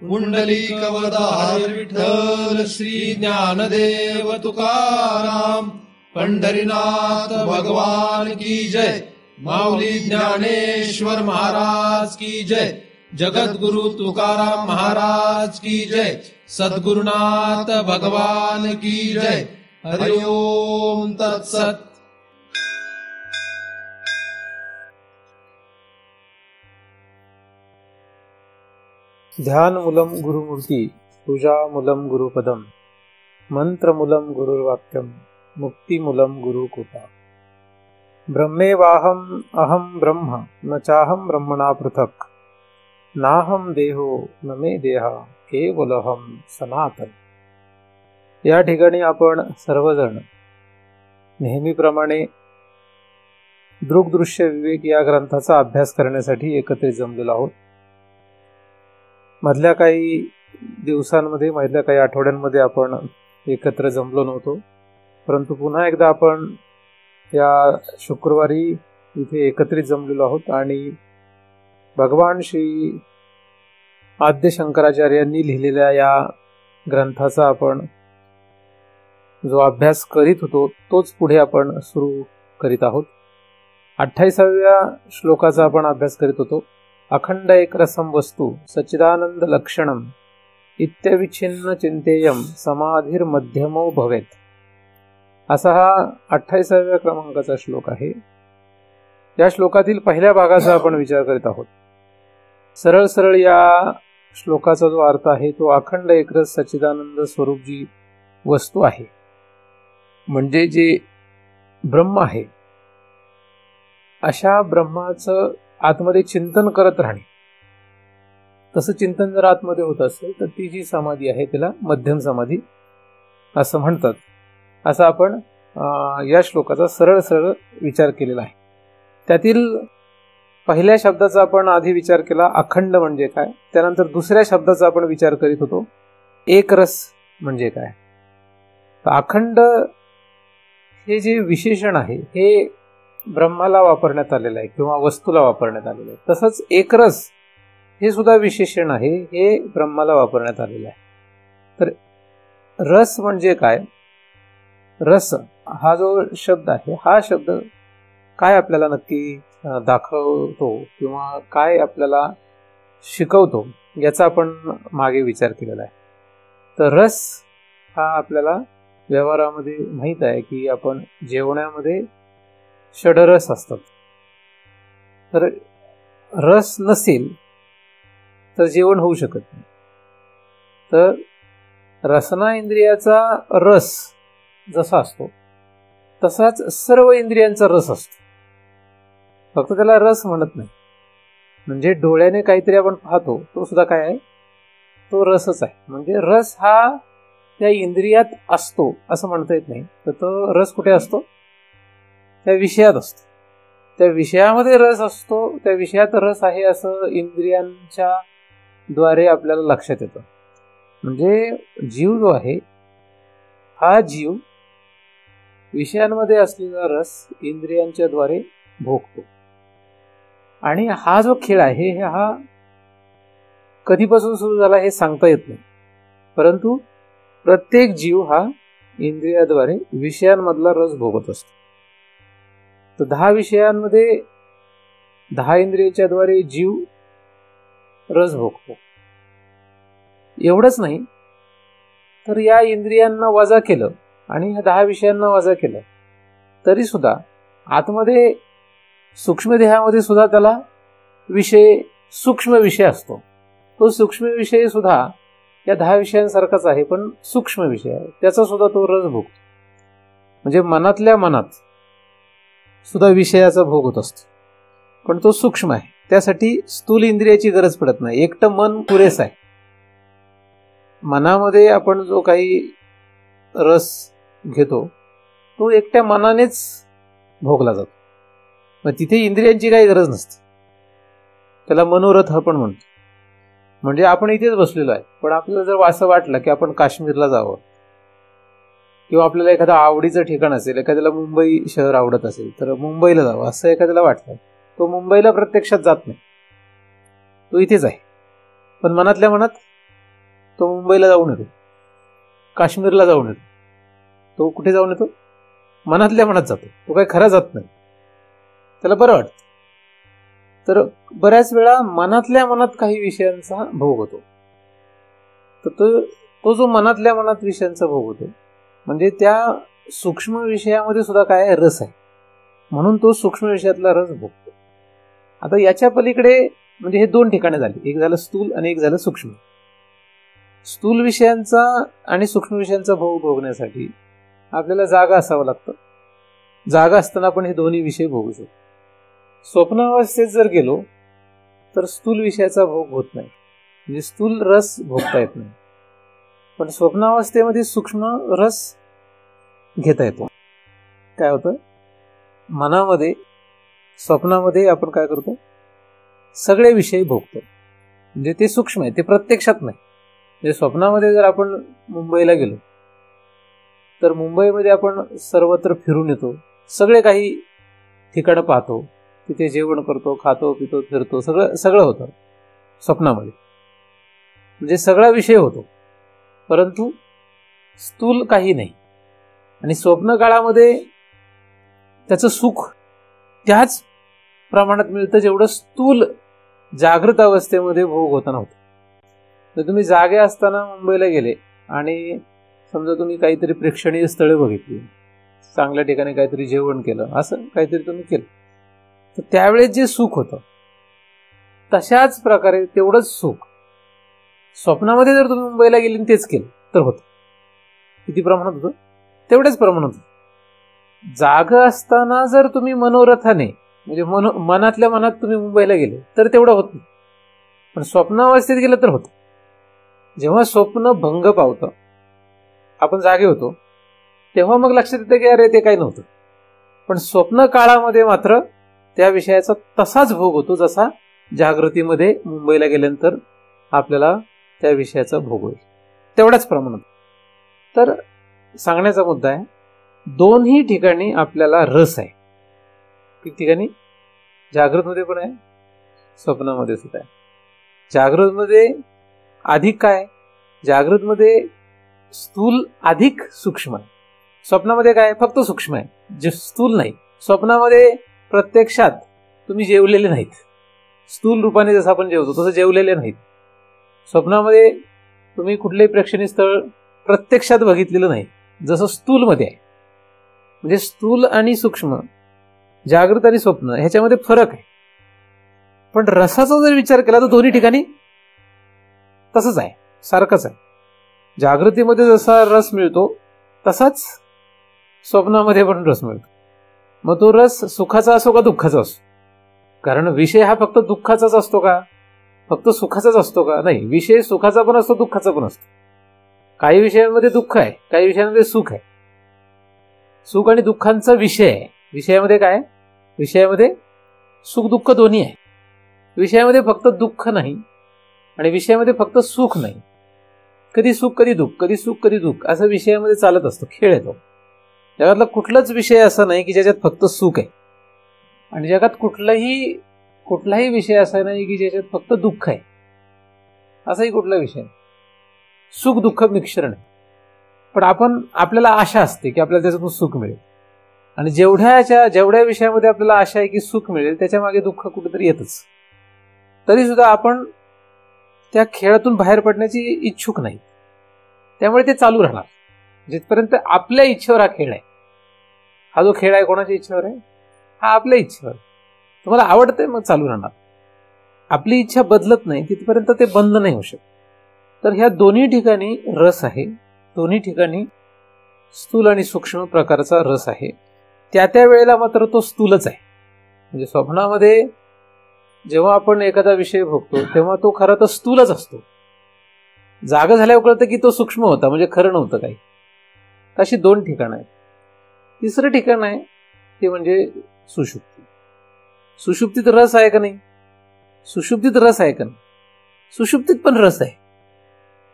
पुंडलिकवरदा हरी विठ्ठल श्री ज्ञानदेव तुकाराम पंढरीनाथ भगवान की जय। माऊली ज्ञानेश्वर महाराज की जय। जगद्गुरु तुकाराम महाराज की जय। सद्गुरुनाथ भगवान की जय। हरि ओम तत्सत। ध्यानमूलं गुरुमूर्ती पूजामूलं गुरुपदम मंत्रमूलं गुरुर्वाक्यम मुक्तिमूलं गुरुकृपा। ब्रह्मेवाहम अहम ब्रह्म न चाहम ब्रह्मणा पृथक् नाहम देहो न मे देहा केवलहम सनातन। या ठिकाणी आपण सर्वजण नेहमीप्रमाणे दृग्दृश्य विवेक या ग्रंथाचा अभ्यास करण्यासाठी एकत्रित जमलेलो आहोत। मधल्या काही दिवसांमध्ये मधल्या काही आठवड्यांमध्ये आपण एकत्र जमलो नव्हतो, परंतु पुन्हा एकदा आपण या शुक्रवारी इथे एकत्रित जमलेलो आहोत आणि भगवान श्री आद्य शंकराचार्यांनी लिहिलेल्या या ग्रंथाचा आपण जो अभ्यास करीत होतो तोच पुढे आपण सुरू करीत आहोत। 28व्या श्लोकाचा आपण अभ्यास करीत होतो। अखंड एकरसम वस्तु सच्चिदानंद लक्षणम इत्यविच्छिन्न चिंतेयम समाधिर्मध्यमो भवेत, असा हा 28व्या क्रमांकाचा श्लोक आहे। या श्लोकातील पहिल्या भागाचा आपण विचार करीत आहोत। सरळ सरळ या श्लोकाचा जो अर्थ आहे तो अखंड एकरस सच्चिदानंद स्वरूप जी वस्तू आहे, म्हणजे जे ब्रह्म आहे, अशा ब्रह्माचं आतमध्ये चिंतन करत राहणे। तसं चिंतन जर आतमध्ये होत असेल तर ती जी समाधी आहे त्याला मध्यम समाधी असं म्हणतात। असं आपण या श्लोकाचा सरळ सरळ विचार केलेला आहे। त्यातील पहिल्या शब्दाचा आपण आधी विचार केला, अखंड म्हणजे काय। त्यानंतर दुसऱ्या शब्दाचा आपण विचार करीत होतो, एक रस म्हणजे काय। तर अखंड हे जे विशेषण आहे हे ब्रह्माला वापरण्यात आलेलं आहे किंवा वस्तूला वापरण्यात आलेलं आहे। तसंच एकरस हे सुद्धा विशेषण आहे, हे ब्रह्माला वापरण्यात आलेलं आहे। तर रस म्हणजे काय, रस हा जो शब्द आहे हा शब्द काय आपल्याला नक्की दाखवतो किंवा काय आपल्याला शिकवतो याचा आपण मागे विचार केलेला आहे। तर रस हा आपल्याला व्यवहारामध्ये माहीत आहे की आपण जेवणामध्ये षडरस असतात। तर रस नसेल तर जेवण होऊ शकत नाही। तर रसना इंद्रियाचा रस जसा असतो तसाच सर्व इंद्रियांचा रस असतो, फक्त त्याला रस म्हणत नाही। म्हणजे डोळ्याने काहीतरी आपण पाहतो तो सुद्धा काय आहे, तो रसच आहे। म्हणजे रस हा त्या इंद्रियात असतो असं म्हणता येत नाही। तर तो रस कुठे असतो, त्या विषयात असतो। त्या विषयामध्ये रस असतो, त्या विषयात रस आहे असं इंद्रियांच्या द्वारे आपल्याला लक्षात येतं। म्हणजे जीव जो आहे हा जीव विषयांमध्ये असलेला रस इंद्रियांच्या द्वारे भोगतो। आणि हा जो खेळ आहे हा कधीपासून सुरू झाला हे सांगता येत नाही, परंतु प्रत्येक जीव हा इंद्रियाद्वारे विषयांमधला रस भोगत असतो। तर 10 विषयांमध्ये 10 इंद्रियाच्या द्वारे जीव रस भोगतो। एवढंच नाही तर या इंद्रियांना वजा केलं आणि या 10 विषयांना वजा केलं तरी सुद्धा आतमध्ये सूक्ष्म देहामध्ये सुद्धा त्याला विषय सूक्ष्म विषय असतो। तो सूक्ष्म विषय सुद्धा या 10 विषयांसारखाच आहे, पण सूक्ष्म विषय आहे, त्याचा सुद्धा तो रस भोगतो। म्हणजे मनातल्या मनात सुद्धा विषयाचा भोग होत असतो, पण तो सूक्ष्म आहे। त्यासाठी स्थूल इंद्रियाची गरज पडत नाही, एकटं मन पुरेस आहे। मनामध्ये आपण जो काही रस घेतो तो एकट्या मनानेच भोगला जातो, मग तिथे इंद्रियांची काही गरज नसते। त्याला मनोरथ आपण म्हणतो। म्हणजे आपण इथेच बसलेलो आहे, पण आपल्याला जर असं वाटलं की आपण काश्मीरला जावं किंवा आपल्याला एखादं आवडीचं ठिकाण असेल, एखाद्याला मुंबई शहर आवडत असेल तर मुंबईला जावं असं एखाद्याला वाटतं, तो मुंबईला प्रत्यक्षात जात नाही, तो इथेच आहे, पण मनातल्या मनात तो मुंबईला जाऊन येतो, काश्मीरला जाऊन येतो. तो कुठे जाऊन येतो? मनातल्या मनात जातो. तो काही खरा जात नाही, त्याला बरं वाटतं. तर बऱ्याच वेळा मनातल्या मनात काही विषयांचा भोग होतो. तर तो जो मनातल्या मनात विषयांचा भोग होतो म्हणजे त्या सूक्ष्म विषयामध्ये सुद्धा काय आहे? रस आहे. म्हणून तो सूक्ष्म विषयातला रस भोगतो. आता याच्या पलीकडे म्हणजे हे दोन ठिकाणे झाली, एक झालं स्थूल आणि एक झालं सूक्ष्म. स्थूल विषयांचा आणि सूक्ष्म विषयांचा भोग भोगण्यासाठी आपल्याला जागा असावं लागतं. जागा असताना आपण हे दोन्ही विषय भोगू शकतो. स्वप्नावस्थेत जर गेलो तर स्थूल विषयाचा भोग होत नाही, म्हणजे स्थूल रस भोगता येत नाही. पण स्वप्नावस्थेमध्ये सूक्ष्म रस घेता येतो. काय होतं? मनामध्ये स्वप्नामध्ये आपण काय करतो? सगळे विषय भोगतो. म्हणजे ते सूक्ष्म आहे, ते प्रत्यक्षात नाही. म्हणजे स्वप्नामध्ये जर आपण मुंबईला गेलो तर मुंबईमध्ये आपण सर्वत्र फिरून येतो, सगळे काही ठिकाणं पाहतो, तिथे जेवण करतो, खातो पितो, फिरतो, सगळं होतं स्वप्नामध्ये. म्हणजे सगळा विषय होतो, परंतु स्थूल काही नाही. आणि स्वप्न काळामध्ये त्याचं सुख त्याच प्रमाणात मिळतं जेवढं स्थूल जागृत अवस्थेमध्ये भोग होता नव्हतं. तर तुम्ही जागे असताना मुंबईला गेले आणि समजा तुम्ही काहीतरी प्रेक्षणीय स्थळे बघितली, चांगल्या ठिकाणी काहीतरी जेवण केलं, असं काहीतरी तुम्ही केलं, तर त्यावेळेस जे सुख होतं तशाच प्रकारे तेवढंच सुख स्वप्नामध्ये जर तुम्ही मुंबईला गेले आणि तेच केलं तर होतं. किती प्रमाणात होतं? तेवढ्याच प्रमाणात होतं. जाग असताना जर तुम्ही मनोरथाने म्हणजे मनातल्या मनात तुम्ही मुंबईला गेले तर तेवढं होत नाही. पण स्वप्नावस्थेत गेलं तर होतं. जेव्हा स्वप्न भंग पावतं, आपण जागे होतो, तेव्हा मग लक्षात येतं की अरे ते काही नव्हतं. पण स्वप्न काळामध्ये मात्र त्या विषयाचा तसाच भोग होतो जसा जागृतीमध्ये मुंबईला गेल्यानंतर आपल्याला त्या विषयाचा भोग होईल, तेवढ्याच प्रमाणात. तर सांगण्याचा मुद्दा आहे, दोन्ही ठिकाणी आपल्याला रस आहे. किती ठिकाणी? जागृतमध्ये पण आहे, स्वप्नामध्ये सुद्धा आहे. जागृतमध्ये अधिक काय? जागृतमध्ये स्थूल अधिक सूक्ष्म आहे. स्वप्नामध्ये काय? फक्त सूक्ष्म आहे, जे स्थूल नाही. स्वप्नामध्ये प्रत्यक्षात तुम्ही जेवलेले नाहीत, स्थूल रूपाने जसं आपण जेवतो तसं जेवलेले नाहीत. स्वप्नामध्ये तुम्ही कुठलेही प्रेक्षणीय स्थळ प्रत्यक्षात बघितलेलं नाही, जसं स्थूलमध्ये आहे. म्हणजे स्थूल आणि सूक्ष्म, जागृत आणि स्वप्न ह्याच्यामध्ये फरक आहे. पण रसाचा जर विचार केला तर दोन्ही ठिकाणी तसंच आहे, सारखंच आहे. जागृतीमध्ये जसा रस मिळतो तसाच स्वप्नामध्ये पण रस मिळतो. मग तो रस सुखाचा असो का दुःखाचा असो, कारण विषय हा फक्त दुःखाचाच असतो का? फक्त सुखाचाच असतो का? नाही, विषय सुखाचा पण असतो, दुःखाचा पण असतो. काही विषयांमध्ये दुःख आहे, काही विषयांमध्ये सुख आहे. सुख आणि दुःखांचा विषय आहे. विषयामध्ये काय? विषयामध्ये सुख दुःख दोन्ही आहे. विषयामध्ये फक्त दुःख नाही आणि विषयामध्ये फक्त सुख नाही. कधी सुख कधी दुःख, कधी सुख कधी दुःख, असं विषयामध्ये चालत असतो, खेळ येतो. जगातला कुठलाच विषय असा नाही की ज्याच्यात फक्त सुख आहे, आणि जगात कुठलाही विषय असा नाही की ज्याच्यात फक्त दुःख आहे. असाही कुठला विषय नाही. सुख दुःख मिश्रण आहे. पण आपल्याला आशा असते की आपल्याला त्याच्यातून सुख मिळेल, आणि जेवढ्या विषयामध्ये आपल्याला आशा आहे की सुख मिळेल त्याच्या मागे दुःख कुठेतरी येतच. तरी सुद्धा आपण त्या खेळातून बाहेर पडण्याची इच्छुक नाही. त्यामुळे ते चालू राहणार जिथपर्यंत आपल्या इच्छेवर हा खेळ आहे. हा जो खेळ आहे कोणाच्या इच्छेवर आहे? हा आपल्या इच्छेवर. तुम्हाला आवडतंय मग चालू राहणार. आपली इच्छा बदलत नाही तिथपर्यंत ते बंद नाही होऊ शकत. तर ह्या दोन्ही ठिकाणी रस आहे, दोन्ही ठिकाणी स्थूल आणि सूक्ष्म प्रकारचा रस आहे. त्या वेळेला मात्र तो स्थूलच आहे. म्हणजे स्वप्नामध्ये जेव्हा आपण एखादा विषय भोगतो तेव्हा तो खरा तर स्थूलच असतो. जागा झाल्यावर कळतं की तो सूक्ष्म होता, म्हणजे खरं नव्हतं काही. अशी दोन ठिकाणं आहेत. तिसरं ठिकाण आहे ते म्हणजे सुषुप्ती. सुषुप्तीत रस आहे का नाही? सुषुप्तीत रस आहे का नाही? सुषुप्तीत पण रस आहे.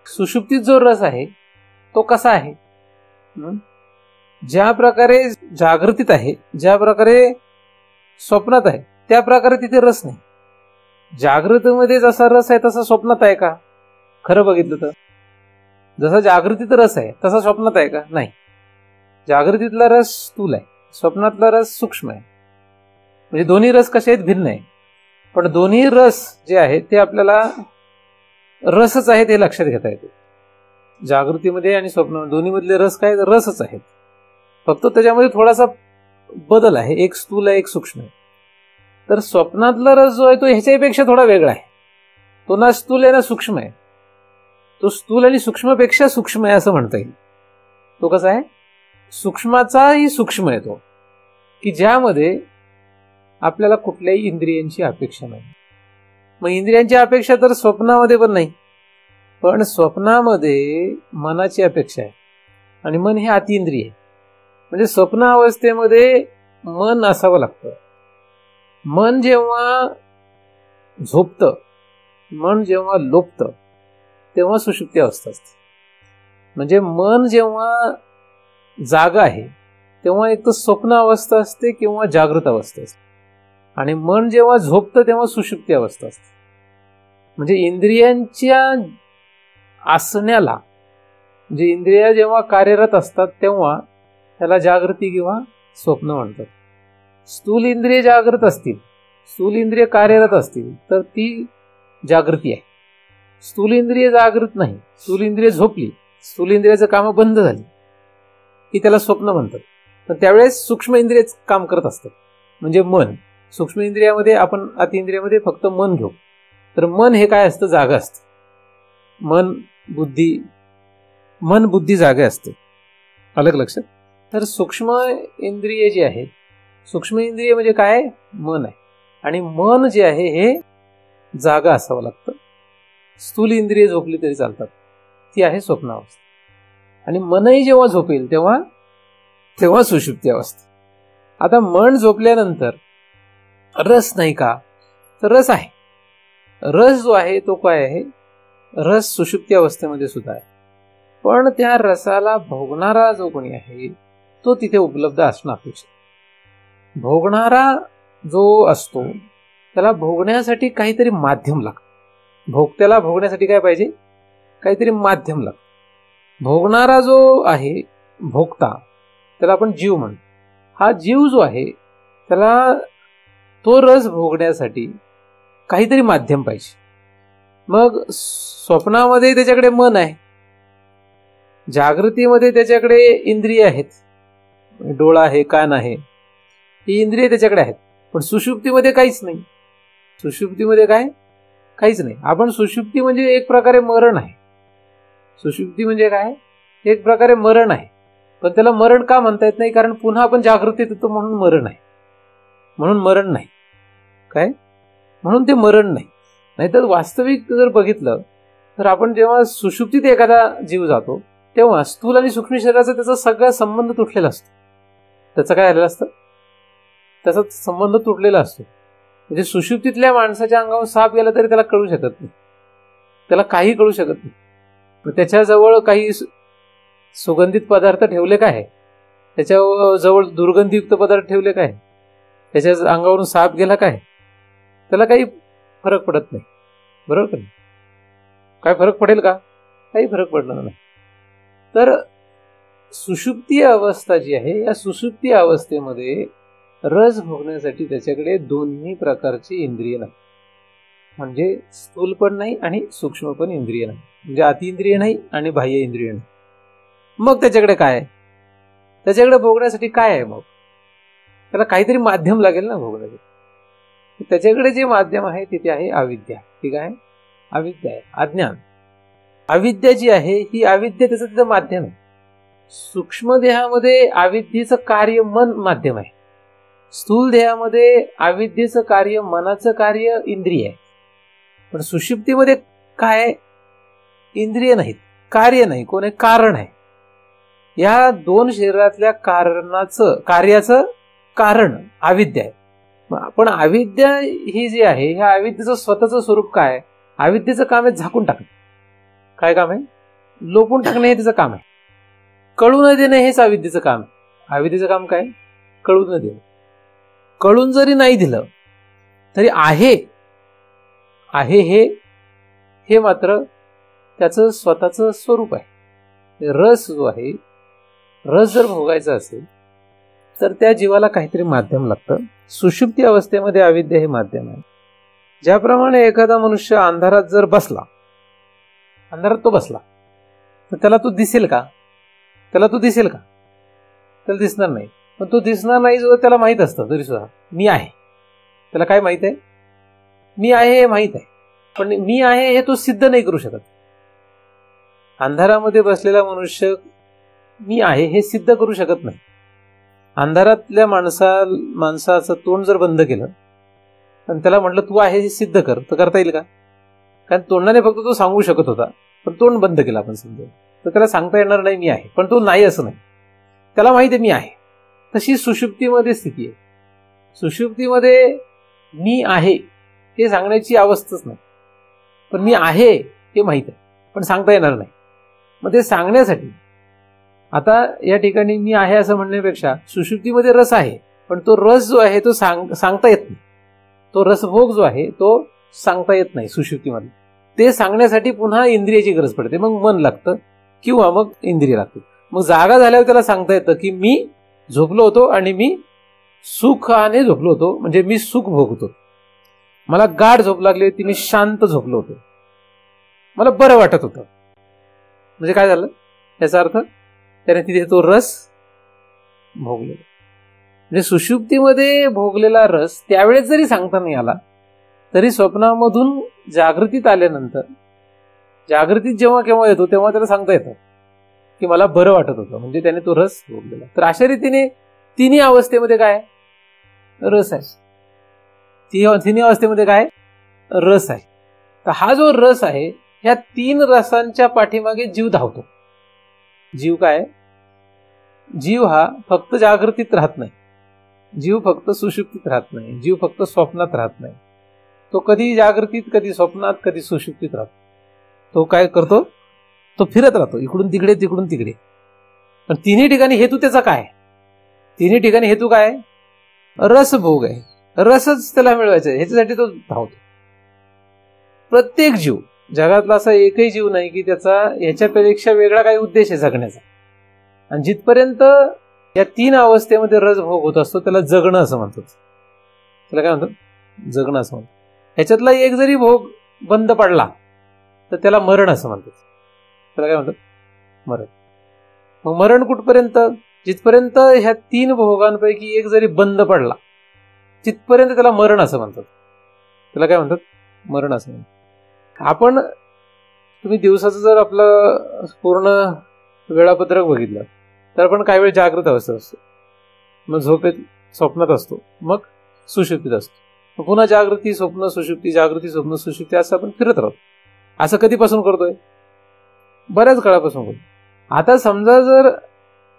सुषुप्तीत जो रस आहे तो कसा आहे? ज्या प्रकारे जागृतीत आहे, ज्या प्रकारे स्वप्नात आहे, त्या प्रकारे तिथे रस नाही. जागृतीमध्ये जसा रस आहे तसा स्वप्नात आहे का? खरं बघितलं तर जसा जागृतीत रस आहे तसा स्वप्नात आहे का? नाही. जागृतीतला रस स्थूल आहे, स्वप्नातला रस सूक्ष्म आहे. म्हणजे दोन्ही रस कसे आहेत? भिन्न आहे. पण दोन्ही रस जे आहेत ते आपल्याला रसच आहेत हे लक्षात घेता येते. जागृतीमध्ये आणि स्वप्नामध्ये दोन्ही मधले रस काय? रसच आहेत. फक्त त्याच्यामध्ये थोडासा बदल आहे, एक स्थूल आहे, एक सूक्ष्म आहे. तर स्वप्नातला रस जो आहे तो ह्याच्यापेक्षा थोडा वेगळा आहे. तो ना स्थूल आहे ना सूक्ष्म आहे. तो स्थूल आणि सूक्ष्मपेक्षा सूक्ष्म आहे असं म्हणता येईल. तो कसा आहे? सूक्ष्माचाही सूक्ष्म आहे तो, की ज्यामध्ये आपल्याला कुठल्याही इंद्रियांची अपेक्षा नाही. मग इंद्रियांची अपेक्षा तर स्वप्नामध्ये पण नाही, पण स्वप्नामध्ये मनाची अपेक्षा आहे. आणि मन हे अतिंद्रिय आहे. म्हणजे स्वप्न अवस्थेमध्ये मन असावं लागतं. मन जेव्हा झोपतं, मन जेव्हा लोपतं, तेव्हा सुषुप्ती अवस्था असते. म्हणजे मन जेव्हा जागा आहे तेव्हा एक तर स्वप्न अवस्था असते किंवा जागृत अवस्था असते. आणि मन जेव्हा झोपतं तेव्हा सुषुप्ती अवस्था असते. म्हणजे इंद्रियांच्या असण्याला, म्हणजे इंद्रिय जेव्हा कार्यरत असतात तेव्हा त्याला जागृती किंवा स्वप्न म्हणतात. स्थूल इंद्रिय जागृत असतील, स्थूल इंद्रिय कार्यरत असतील तर ती जागृती आहे. स्थूल इंद्रिय जागृत नाही, स्थूल इंद्रिय झोपली, स्थूल इंद्रियाचं काम बंद झाली की त्याला स्वप्न म्हणतात. पण त्यावेळेस सूक्ष्म इंद्रिय काम करत असतात. म्हणजे मन, सूक्ष्म इंद्रियामध्ये आपण अतिंद्रियामध्ये फक्त मन घेऊ तर मन हे काय असतं? जागा असतं. मन बुद्धी जागा असते. अलग लक्षात. तर सूक्ष्म इंद्रिय जे आहे, सूक्ष्म इंद्रिय म्हणजे काय? मन आहे. आणि मन जे आहे हे जागा असावं लागतं. स्थूल इंद्रिय झोपली तरी चालतात, ती आहे स्वप्नावस्था. आणि मनही जेव्हा झोपेल तेव्हा सुषुप्ती अवस्था. आता मन झोपल्यानंतर रस नाही का? तर रस आहे. रस जो आहे तो काय आहे? रस सुषुप्ती अवस्थेमध्ये सुद्धा आहे. पण त्या रसाला भोगणारा जो कोणी आहे तो तिथे उपलब्ध असणं अपेक्षित. भोगणारा जो असतो त्याला भोगण्यासाठी काहीतरी माध्यम लागतं. भोगत्याला भोगण्यासाठी काय पाहिजे? काहीतरी माध्यम लागतं. भोगणारा जो आहे, भोगता, त्याला आपण जीव म्हणतो. हा जीव जो आहे त्याला तो रस भोगण्यासाठी काहीतरी माध्यम पाहिजे. मग स्वप्नामध्ये त्याच्याकडे मन आहे, जागृतीमध्ये त्याच्याकडे इंद्रिय आहेत, डोळा आहे, कान आहे, ही इंद्रिय त्याच्याकडे आहेत. पण सुषुप्तीमध्ये काहीच नाही. सुषुप्तीमध्ये काय? काहीच नाही. आपण सुषुप्ती म्हणजे एक प्रकारे मरण आहे. सुषुप्ती म्हणजे काय? एक प्रकारे मरण आहे. पण त्याला मरण का म्हणता येत नाही? कारण पुन्हा आपण जागृतीत येतो म्हणून मरण आहे. म्हणून मरण नाही. काय? म्हणून ते मरण नाही. नाहीतर वास्तविक जर बघितलं तर आपण जेव्हा सुषुप्तीत एखादा जीव जातो तेव्हा स्थूल आणि सूक्ष्म शरीराचा त्याचा सगळा संबंध तुटलेला असतो. त्याचं काय झालेलं असतं? त्याचा संबंध तुटलेला असतो. म्हणजे सुषुप्तीतल्या माणसाच्या अंगावर साप गेला तरी त्याला कळू शकत नाही, त्याला काही कळू शकत नाही. त्याच्याजवळ काही सुगंधित पदार्थ ठेवले काय, त्याच्या जवळ दुर्गंधीयुक्त पदार्थ ठेवले काय, त्याच्या अंगावरून साप गेला काय, त्याला काही फरक पडत नाही. बरोबर का? काय फरक पडेल का? काही फरक पडणार नाही. तर सुषुप्ती अवस्था जी आहे, या सुषुप्ती अवस्थेमध्ये रस भोगण्यासाठी त्याच्याकडे दोन्ही प्रकारची इंद्रिय नाही. म्हणजे स्थूल पण नाही आणि सूक्ष्म पण इंद्रिय नाही. म्हणजे अतिइंद्रिय नाही आणि बाह्य इंद्रिय नाही. मग त्याच्याकडे काय आहे? त्याच्याकडे भोगण्यासाठी काय आहे? मग त्याला काहीतरी माध्यम लागेल ना भोगण्यासाठी. त्याच्याकडे जे माध्यम आहे तिथे आहे अविद्या. ठीक आहे? अविद्या आहे, अज्ञान. अविद्या जी आहे ही अविद्या त्याचं तिथं माध्यम आहे. सूक्ष्म देहामध्ये अविद्येचं कार्य मन माध्यम आहे. स्थूल देहामध्ये अविद्येचं कार्य, मनाचं कार्य इंद्रिय आहे. पण सुषुप्तीमध्ये काय? इंद्रिय नाहीत, कार्य नाही, कोण आहे? कारण आहे. या दोन शरीरातल्या कार्याचं कारण अविद्या आहे. पण अविद्या ही जी आहे, ह्या अविद्येचं स्वतःचं स्वरूप काय? अविद्येचं काम आहे झाकून टाकणे. काय काम आहे? लोपून टाकणे हे तिचं काम आहे. कळू न देणे हेच अविद्येचं काम आहे. अविद्येचं काम काय? कळू न देणे. कळून जरी नाही दिलं तरी आहे हे मात्र त्याचं स्वतःचं स्वरूप आहे. रस जो आहे, रस जर भोगायचा असेल तर त्या जीवाला काहीतरी माध्यम लागतं. सुषुप्ती अवस्थेमध्ये अविद्या हे माध्यम आहे. ज्याप्रमाणे एखादा मनुष्य अंधारात जर बसला, अंधारात तो बसला, तर त्याला तो दिसेल का? त्याला तो दिसेल का? त्याला दिसणार नाही. पण तो दिसणार नाही जो त्याला माहीत असतं तरी सुद्धा मी आहे. त्याला काय माहित आहे? मी आहे हे माहीत आहे, पण मी आहे हे तो सिद्ध नाही करू शकत. अंधारामध्ये बसलेला मनुष्य मी आहे हे सिद्ध करू शकत नाही. अंधारातल्या माणसाचं तोंड जर बंद केलं आणि त्याला म्हटलं तू आहे हे सिद्ध कर, तर करता येईल का? कारण तोंडाने फक्त तो सांगू शकत होता, पण तोंड बंद केला आपण समजा, तर त्याला सांगता येणार नाही मी आहे. पण तो नाही असं नाही, त्याला माहिती आहे मी आहे. तशी सुषुप्तीमध्ये स्थिती आहे. सुषुप्तीमध्ये मी आहे हे सांगण्याची अवस्थाच नाही, पण मी आहे हे माहीत आहे, पण सांगता येणार नाही. मग ते सांगण्यासाठी आता या ठिकाणी मी आहे असं म्हणण्यापेक्षा सुषुप्तीमध्ये रस आहे, पण तो रस जो आहे तो सांगता येत नाही. तो रसभोग जो आहे तो सांगता येत नाही सुषुप्तीमध्ये. ते सांगण्यासाठी पुन्हा इंद्रियाची गरज पडते. मग मन लागतं किंवा मग इंद्रिय लागतं. मग जागा झाल्यावर त्याला सांगता येतं की मी झोपलो होतो आणि मी सुखाने झोपलो होतो, म्हणजे मी सुख भोगतो. मला गाढ झोप लागली होती, मी शांत झोपलो होतो, मला बरं वाटत होतं. म्हणजे काय झालं? याचा अर्थ त्याने तिथे तो रस भोगलेला. म्हणजे सुषुप्तीमध्ये भोगलेला रस त्यावेळेस जरी सांगता नाही आला तरी स्वप्नामधून जागृतीत आल्यानंतर, जागृतीत जेव्हा केव्हा येतो तेव्हा त्याला सांगता येतं की मला बरं वाटत होतं, म्हणजे त्याने तो रस भोगलेला. तर अशा रीतीने तिन्ही अवस्थेमध्ये काय रस आहे. तिन्ही अवस्थेमध्ये काय रस आहे. तर हा जो रस आहे, ह्या तीन रसांच्या पाठीमागे जीव धावतो. जीव काय? जीव हा फक्त जागृतीत राहत नाही, जीव फक्त सुषुप्तीत राहत नाही, जीव फक्त स्वप्नात राहत नाही. तो कधी जागृतीत, कधी स्वप्नात, कधी सुषुप्तीत राहतो. तो काय करतो? तो फिरत राहतो इकडून तिकडे, तिकडून तिकडे. पण तिन्ही ठिकाणी हेतू त्याचा काय? तिन्ही ठिकाणी हेतू काय? रसभोग आहे. रसच त्याला मिळवायचं आहे, ह्याच्यासाठी तो धावतो. प्रत्येक जीव, जगातला असा एकही जीव नाही की त्याचा ह्याच्यापेक्षा वेगळा काही उद्देश आहे जगण्याचा. आणि जिथपर्यंत या तीन अवस्थेमध्ये रसभोग होत असतो त्याला जगणं असं म्हणतात. त्याला काय म्हणतात? जगणं असं म्हणतात. ह्याच्यातला एक जरी भोग बंद पडला तर त्याला मरण असं म्हणतात. त्याला काय म्हणतात? मरण. मग मरण कुठपर्यंत? जिथपर्यंत ह्या तीन भोगांपैकी एक जरी बंद पडला तिथपर्यंत त्याला मरण असं म्हणतात. त्याला काय म्हणतात? मरण असं म्हणतात. आपण, तुम्ही दिवसाचं जर आपलं पूर्ण वेळापत्रक बघितलं तर आपण काही वेळ जागृत अवस्थेत असतो, मग झोपेत स्वप्नात असतो, मग सुषुप्तीत असतो, पुन्हा जागृती स्वप्न सुषुप्ती, जागृती स्वप्न सुषुप्ती, असं आपण फिरत राहतो. असं कधीपासून करतोय? बऱ्याच काळापासून करतो. आता समजा जर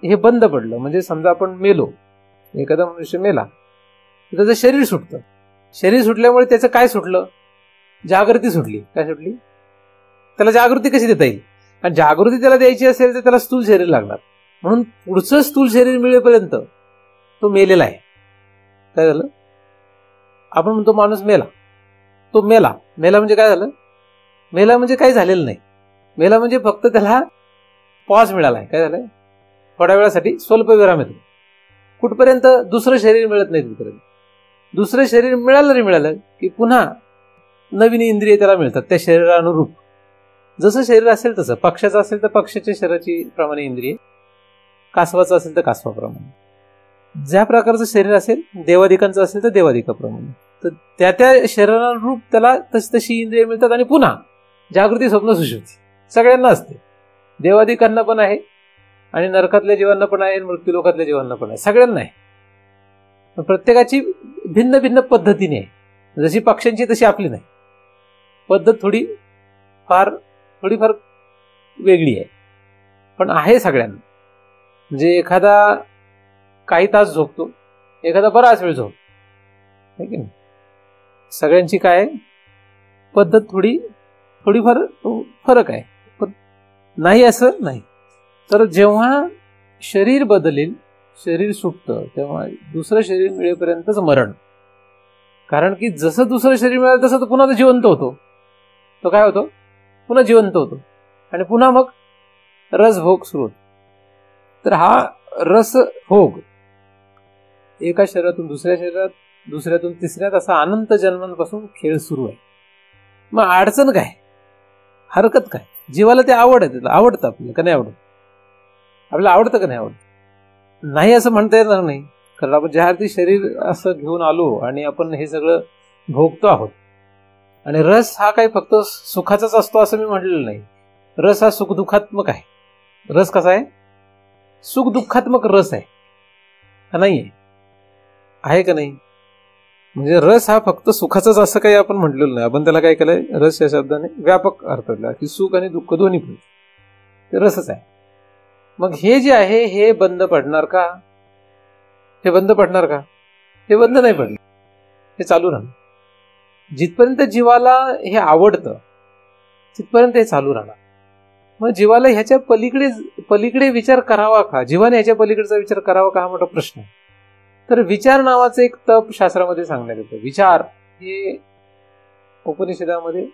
हे बंद पडलं, म्हणजे समजा आपण मेलो, एखादा मनुष्य मेला तर त्याचं शरीर सुटतं. शरीर सुटल्यामुळे त्याचं काय सुटलं? जागृती सुटली. काय सुटली? त्याला जागृती कशी देता येईल? आणि जागृती त्याला द्यायची असेल तर त्याला स्थूल शरीर लागणार. म्हणून पुढचं स्थूल शरीर मिळेपर्यंत तो मेलेला आहे. काय झालं? आपण म्हणतो माणूस मेला, तो मेला. मेला म्हणजे काय झालं? मेला म्हणजे काही झालेलं नाही. मेला म्हणजे फक्त त्याला पॉज मिळाला आहे. काय झालंय? थोड्या वेळासाठी स्वल्प विराम येतो. कुठपर्यंत? दुसरं शरीर मिळत नाही तिथपर्यंत. दुसरं शरीर मिळालं की पुन्हा नवीन इंद्रिय त्याला मिळतात त्या शरीरानुरूप. जसं शरीर असेल तसं, पक्षाचं असेल तर पक्षाच्या शरीराची प्रमाणे इंद्रिय, कासवाचं असेल तर कासवाप्रमाणे, ज्या प्रकारचं शरीर असेल, देवादिकांचं असेल तर देवादिकाप्रमाणे, तर त्या त्या शरीरानुरूप त्याला तशी इंद्रिय मिळतात. आणि पुन्हा जागृती स्वप्न सुषुप्ती सगळ्यांना असते. देवादिकांना पण आहे आणि नरकातल्या जीवांना पण आहे, मृत्यूलोकातल्या जीवांना पण आहे, सगळ्यांना आहे. प्रत्येकाची भिन्न भिन्न पद्धतीने आहे. जशी पक्ष्यांची तशी आपली नाही. पद्धत थोडीफार वेगळी आहे, पण आहे सगळ्यांना. म्हणजे एखादा काही तास झोपतो, एखादा बराच वेळ झोपतो, आहे की नाही? सगळ्यांची काय पद्धत थोडीफार फरक आहे, पण नाही असं नाही. तर जेव्हा शरीर बदलेल, शरीर सुटतं, तेव्हा दुसरं शरीर मिळेपर्यंतच मरण. कारण की जसं दुसरं शरीर मिळालं तसं तो पुन्हा जिवंत होतो. तो काय होतो? पुन्हा जिवंत होतो. आणि पुन्हा मग रसभोग सुरू होतो. तर हा रसभोग एका शरीरातून दुसऱ्या शरीरात, दुसऱ्यातून तिसऱ्यात असा अनंत जन्मांपासून खेळ सुरू आहे. मग अडचण काय, हरकत काय? जीवाला ते आवडतं आपल्याला का नाही आवडत? आपल्याला आवडतं का नाही आवडत? नाही असं म्हणता येणार नाही, कारण आपण ज्यावरती शरीर असं घेऊन आलो आणि आपण हे सगळं भोगतो आहोत. आणि रस हा काही फक्त सुखाचाच असतो असं मी म्हटलेलं नाही. रस हा सुखदुःखात्मक आहे. रस कसा आहे? सुखदुःखात्मक रस आहे का नाही आहे का नाही? म्हणजे रस हा फक्त सुखाचाच असं काही आपण म्हटलेलं नाही. आपण त्याला काय केलंय, रस या शब्दाने व्यापक अर्थ दिला की सुख आणि दुःख दोन्ही पण ते रसच आहे. मग हे जे आहे हे बंद पडणार का? हे बंद पडणार का? हे बंद नाही पडलं, हे चालू राहणार. जिथपर्यंत जीवाला हे आवडतं तिथपर्यंत हे चालू राहणार. मग जीवाला ह्याच्या पलीकडे विचार करावा का? जीवाने ह्याच्या पलीकडचा विचार करावा का हा मोठा प्रश्न आहे. तर विचार नावाचं एक तप शास्त्रामध्ये सांगण्यात येतं. विचार हे उपनिषदामध्ये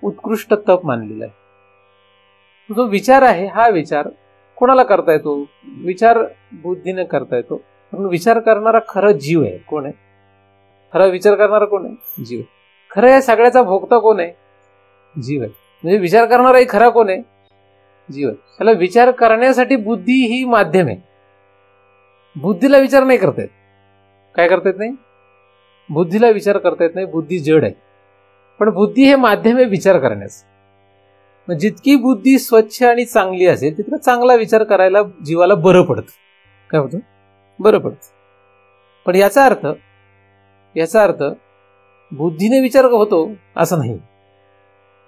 उत्कृष्ट तप मानलेला आहे. जो विचार आहे हा विचार कोणाला करता येतो? विचार बुद्धीने करता येतो. म्हणून विचार करणारा खरं जीव आहे. कोण आहे खरा विचार करणारा? कोण आहे? जीव. खरं या सगळ्याचा भोगता कोण आहे? जीव आहे. म्हणजे विचार करणाराही खरा कोण आहे? जीव आहे. त्याला विचार करण्यासाठी बुद्धी ही माध्यम आहे. बुद्धीला विचार नाही करता येत. काय करता येत नाही? बुद्धीला विचार करता येत नाही. बुद्धी जड आहे. पण बुद्धी हे माध्यम आहे विचार करण्याचं. मग जितकी बुद्धी स्वच्छ आणि चांगली असेल तितका चांगला विचार करायला जीवाला बरं पडतं. काय होतं? बरं पडतं. पण याचा अर्थ बुद्धीने विचार होतो असं नाही.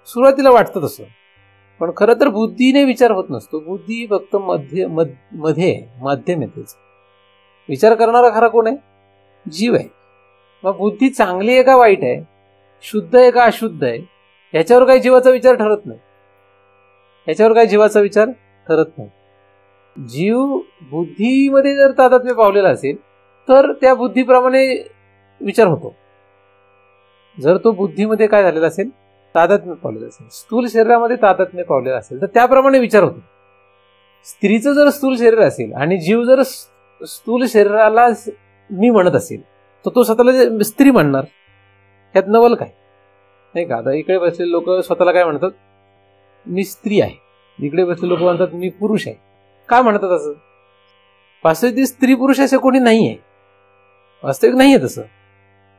सुरुवातीला वाटतं तसं, पण खरं तर बुद्धीने विचार होत नसतो. बुद्धी फक्त माध्यम आहे. विचार करणारा खरा कोण आहे? जीव आहे. मग बुद्धी चांगली आहे का वाईट आहे, शुद्ध आहे का अशुद्ध आहे, याच्यावर काही जीवाचा विचार ठरत नाही. जीव बुद्धीमध्ये जर तादात्म्य पावलेला असेल तर त्या बुद्धीप्रमाणे विचार होतो. जर तो बुद्धीमध्ये काय झालेला असेल, तादात्म्य पावलेला असेल, स्थूल शरीरामध्ये तादात्म्य पावलेला असेल तर त्याप्रमाणे विचार होतो. स्त्रीचं जर स्थूल शरीर असेल आणि जीव जर स्थूल शरीराला मी म्हणत असेल तर तो स्वतःला स्त्री म्हणणार. ह्यात नवल काय नाही का? आता इकडे बसलेले लोक स्वतःला काय म्हणतात? मी स्त्री आहे. इकडे बसलेले लोक म्हणतात मी पुरुष आहे. काय म्हणतात असं? वास्तविक स्त्री पुरुष असं कोणी नाहीये, वास्तविक नाहीये तसं.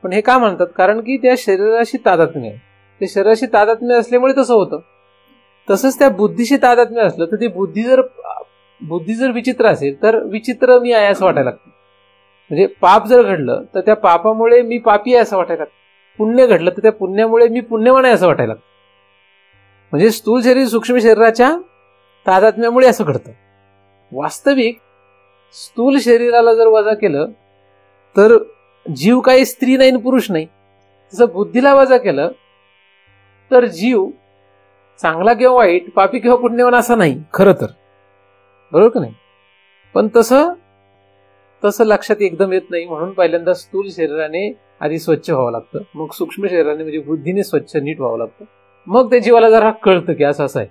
पण हे का म्हणतात? कारण की त्या शरीराशी तादात्म्य आहे. ते शरीराशी तादात्म्य असल्यामुळे तसं होतं. तसंच त्या बुद्धीशी तादात्म्य असलं तर ती बुद्धी जर विचित्र असेल तर विचित्र मी आहे असं वाटायला लागतं. म्हणजे पाप जर घडलं तर त्या पापामुळे मी पापी आहे असं वाटायला लागतं. पुण्य घडलं तर त्या पुण्यामुळे मी पुण्यवान आहे असं वाटायला लागतं. म्हणजे स्थूल शरीर सूक्ष्म शरीराच्या तादात्म्यामुळे असं घडतं. वास्तविक स्थूल शरीराला जर वजा केलं तर जीव काही स्त्री नाही आणि पुरुष नाही. तसं बुद्धीला वजा केलं तर जीव चांगला किंवा वाईट, पापी किंवा पुण्यवान असा नाही खरं तर. बरोबर का नाही? पण तसं लक्षात एकदम येत नाही. म्हणून पहिल्यांदा स्थूल शरीराने आधी स्वच्छ व्हावं लागतं, मग सूक्ष्म शरीराने म्हणजे बुद्धीने स्वच्छ नीट व्हावं लागतं. मग त्या जीवाला जरा कळतं की असं आहे.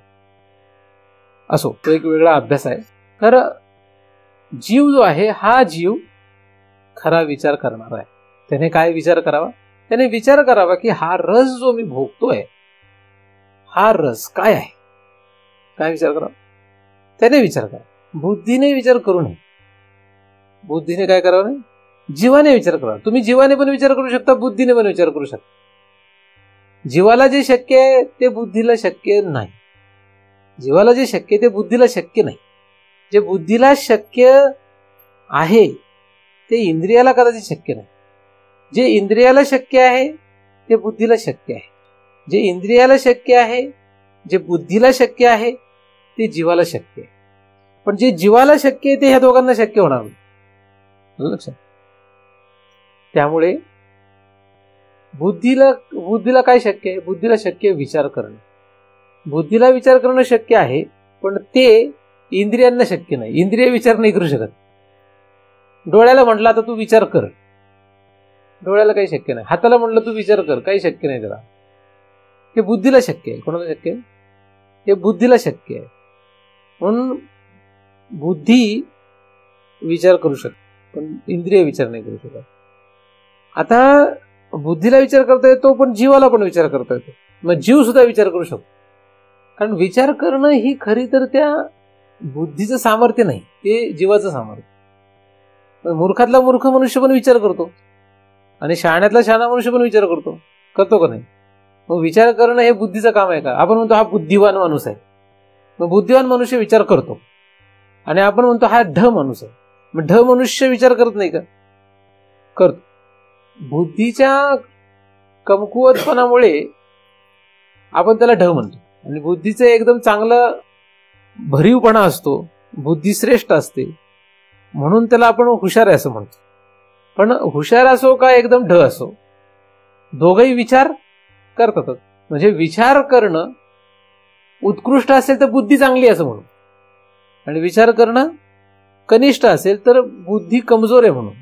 असो, तो एक वेगळा अभ्यास आहे. तर जीव जो आहे हा जीव खरा विचार करणारा आहे. त्याने काय विचार करावा? त्याने विचार करावा की हा रस जो मी भोगतोय हा रस काय आहे. काय विचार करावा? त्याने विचार करा. बुद्धीने विचार करू नये. बुद्धीने काय करावं नाही? जीवाने विचार करा. तुम्ही जीवाने पण विचार करू शकता, बुद्धीने पण विचार करू शकता. जीवाला जे शक्य आहे ते बुद्धीला शक्य नाही. जीवाला जे शक्य आहे ते बुद्धीला शक्य नाही. जे बुद्धीला शक्य आहे ते इंद्रियाला कदाचित शक्य नाही. जे इंद्रियाला शक्य आहे ते बुद्धीला शक्य आहे. जे इंद्रियाला शक्य आहे, जे बुद्धीला शक्य आहे ते जीवाला शक्य आहे. पण जे जीवाला शक्य आहे ते ह्या दोघांना शक्य होणार नाही. लक्षात. त्यामुळे बुद्धीला काय शक्य आहे? बुद्धीला शक्य विचार करणं. बुद्धीला विचार करणं शक्य आहे, पण ते इंद्रियांना शक्य नाही. इंद्रिय विचार नाही करू शकत. डोळ्याला म्हटलं आता तू विचार कर, डोळ्याला काही शक्य नाही. हाताला म्हटलं तू विचार कर, काही शक्य नाही त्याला. हे बुद्धीला शक्य आहे. कोणाला शक्य आहे? हे बुद्धीला शक्य आहे. म्हणून बुद्धी विचार करू शकते, पण इंद्रिय विचार नाही करू शकत. आता बुद्धीला विचार करता येतो, पण जीवाला पण विचार करता येतो. मग जीव सुद्धा विचार करू शकतो. कारण विचार करणं ही खरी तर त्या बुद्धीचं सामर्थ्य नाही, ते जीवाचं सामर्थ्य. मूर्खातला मूर्ख मनुष्य पण विचार करतो, आणि शहाण्यातला शहाणा मनुष्य पण विचार करतो का नाही? मग विचार करणं हे बुद्धीचं काम आहे का? आपण म्हणतो हा बुद्धिवान माणूस आहे, मग बुद्धिवान मनुष्य विचार करतो. आणि आपण म्हणतो हा ढ माणूस आहे, मग ढ मनुष्य विचार करत नाही का? करतो. बुद्धीच्या कमकुवतपणामुळे आपण त्याला ढ म्हणतो, आणि बुद्धीचं एकदम चांगलं भरीवपणा असतो, बुद्धी श्रेष्ठ असते, म्हणून त्याला आपण हुशार आहे असं म्हणतो. पण हुशार असो का एकदम ढ असो, दोघंही विचार करतात. म्हणजे विचार करणं उत्कृष्ट असेल तर बुद्धी चांगली असं म्हणून, आणि विचार करणं कनिष्ठ असेल तर बुद्धी कमजोर आहे म्हणून.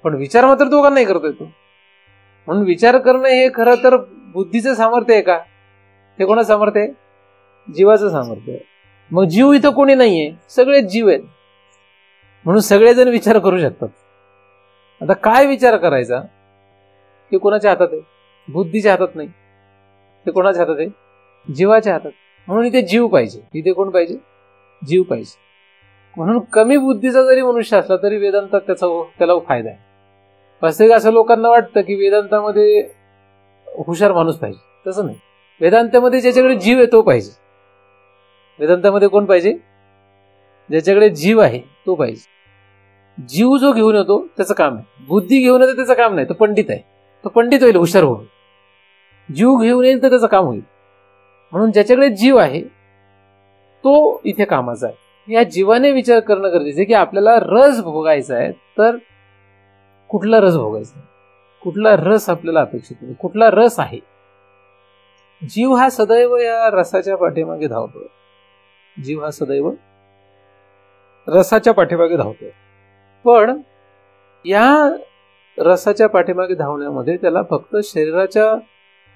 पण विचार मात्र दोघांनाही करता येतो. म्हणून विचार करणं हे खरं तर बुद्धीचं सामर्थ्य आहे का? हे कोणाचं सामर्थ्य आहे? जीवाचं सामर्थ्य आहे. मग जीव इथं कोणी नाहीये, सगळेच जीव आहेत, म्हणून सगळेजण विचार करू शकतात. आता काय विचार करायचा हे कोणाच्या हातात आहे? बुद्धीच्या हातात नाही, ते कोणाच्या हातात आहे? जीवाच्या हातात. म्हणून इथे जीव पाहिजे. इथे कोण पाहिजे? जीव पाहिजे. म्हणून कमी बुद्धीचा जरी मनुष्य असला तरी वेदांतात त्याला फायदा आहे. वास्तविक असं लोकांना वाटतं की वेदांतामध्ये हुशार माणूस पाहिजे. तसं नाही. वेदांतामध्ये ज्याच्याकडे जीव आहे तो पाहिजे. वेदांतामध्ये कोण पाहिजे? ज्याच्याकडे जीव आहे तो पाहिजे. जीव जो घेऊन येतो त्याचं काम आहे. बुद्धी घेऊन येतो त्याचं काम नाही, तो पंडित आहे. तो पंडित होईल हुशार होऊन. जीव घेऊन येईल तर त्याचं काम होईल. म्हणून ज्याच्याकडे जीव आहे तो इथे कामाचा आहे. या जीवाने विचार करणं गरजेचं आहे की आपल्याला रस भोगायचा आहे, तर कुठला रस भोगायचा आहे, कुठला रस आपल्याला अपेक्षित आहे, कुठला रस आहे. जीव हा सदैव या रसाच्या पाठीमागे धावतो. जीव हा सदैव रसाच्या पाठीमागे धावतो. पण या रसाच्या पाठीमागे धावण्यामध्ये त्याला फक्त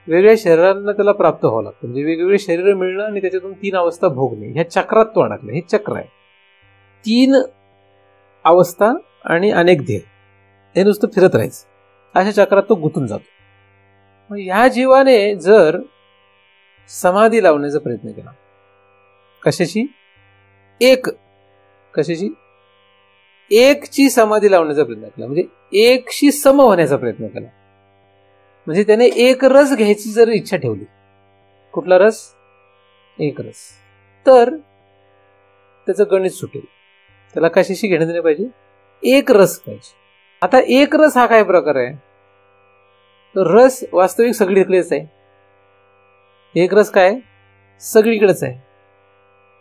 वेगळ्या शरीरांना त्याला प्राप्त व्हावं लागतं. म्हणजे वेगवेगळे शरीर मिळणं आणि त्याच्यातून 3 अवस्था भोगणे, ह्या चक्रात तो अडकला. हे चक्र आहे. 3 अवस्था आणि अनेक देह, हे नुसतं फिरत राहायचं. अशा चक्रात तो गुंतून जातो. मग ह्या जीवाने जर समाधी लावण्याचा प्रयत्न केला, कशाची? एकची समाधी लावण्याचा प्रयत्न केला, म्हणजे एकशी सम होण्याचा प्रयत्न केला. म्हणजे त्याने एक रस घ्यायची जर इच्छा ठेवली, कुठला रस? एक रस, तर त्याचं गणित सुटेल. त्याला कशाशी घेणं देणे पाहिजे? एक रस पाहिजे. आता एक रस हा काय प्रकार आहे? तर रस वास्तविक सगळीकडेच आहे. एक रस काय? सगळीकडेच आहे.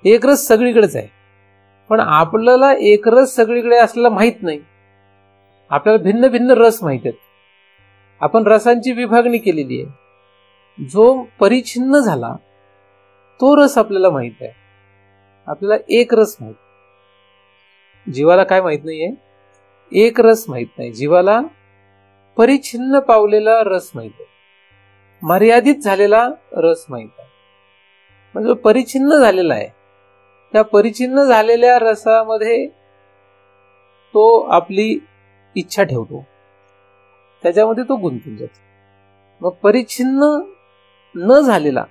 एक रस सगळीकडेच आहे. पण आपल्याला एक रस सगळीकडे असलेला माहित नाही. आपल्याला भिन्न भिन्न रस माहित आहेत. आपण रसांची विभागणी केलेली आहे. जो परिच्छिन्न झाला तो रस आपल्याला माहित आहे. आपल्याला एक रस माहित. जीवाला काय माहित नाहीये? एक रस माहित नाही. जीवाला परिच्छिन्न पावलेला रस माहित आहे, मर्यादित झालेला रस माहित आहे. म्हणजे परिच्छिन्न झालेला आहे, त्या परिच्छिन्न झालेल्या रसामध्ये तो आपली इच्छा ठेवतो, त्याच्यामध्ये तो गुंतून जातो. मग परिच्छिन्न न झालेला,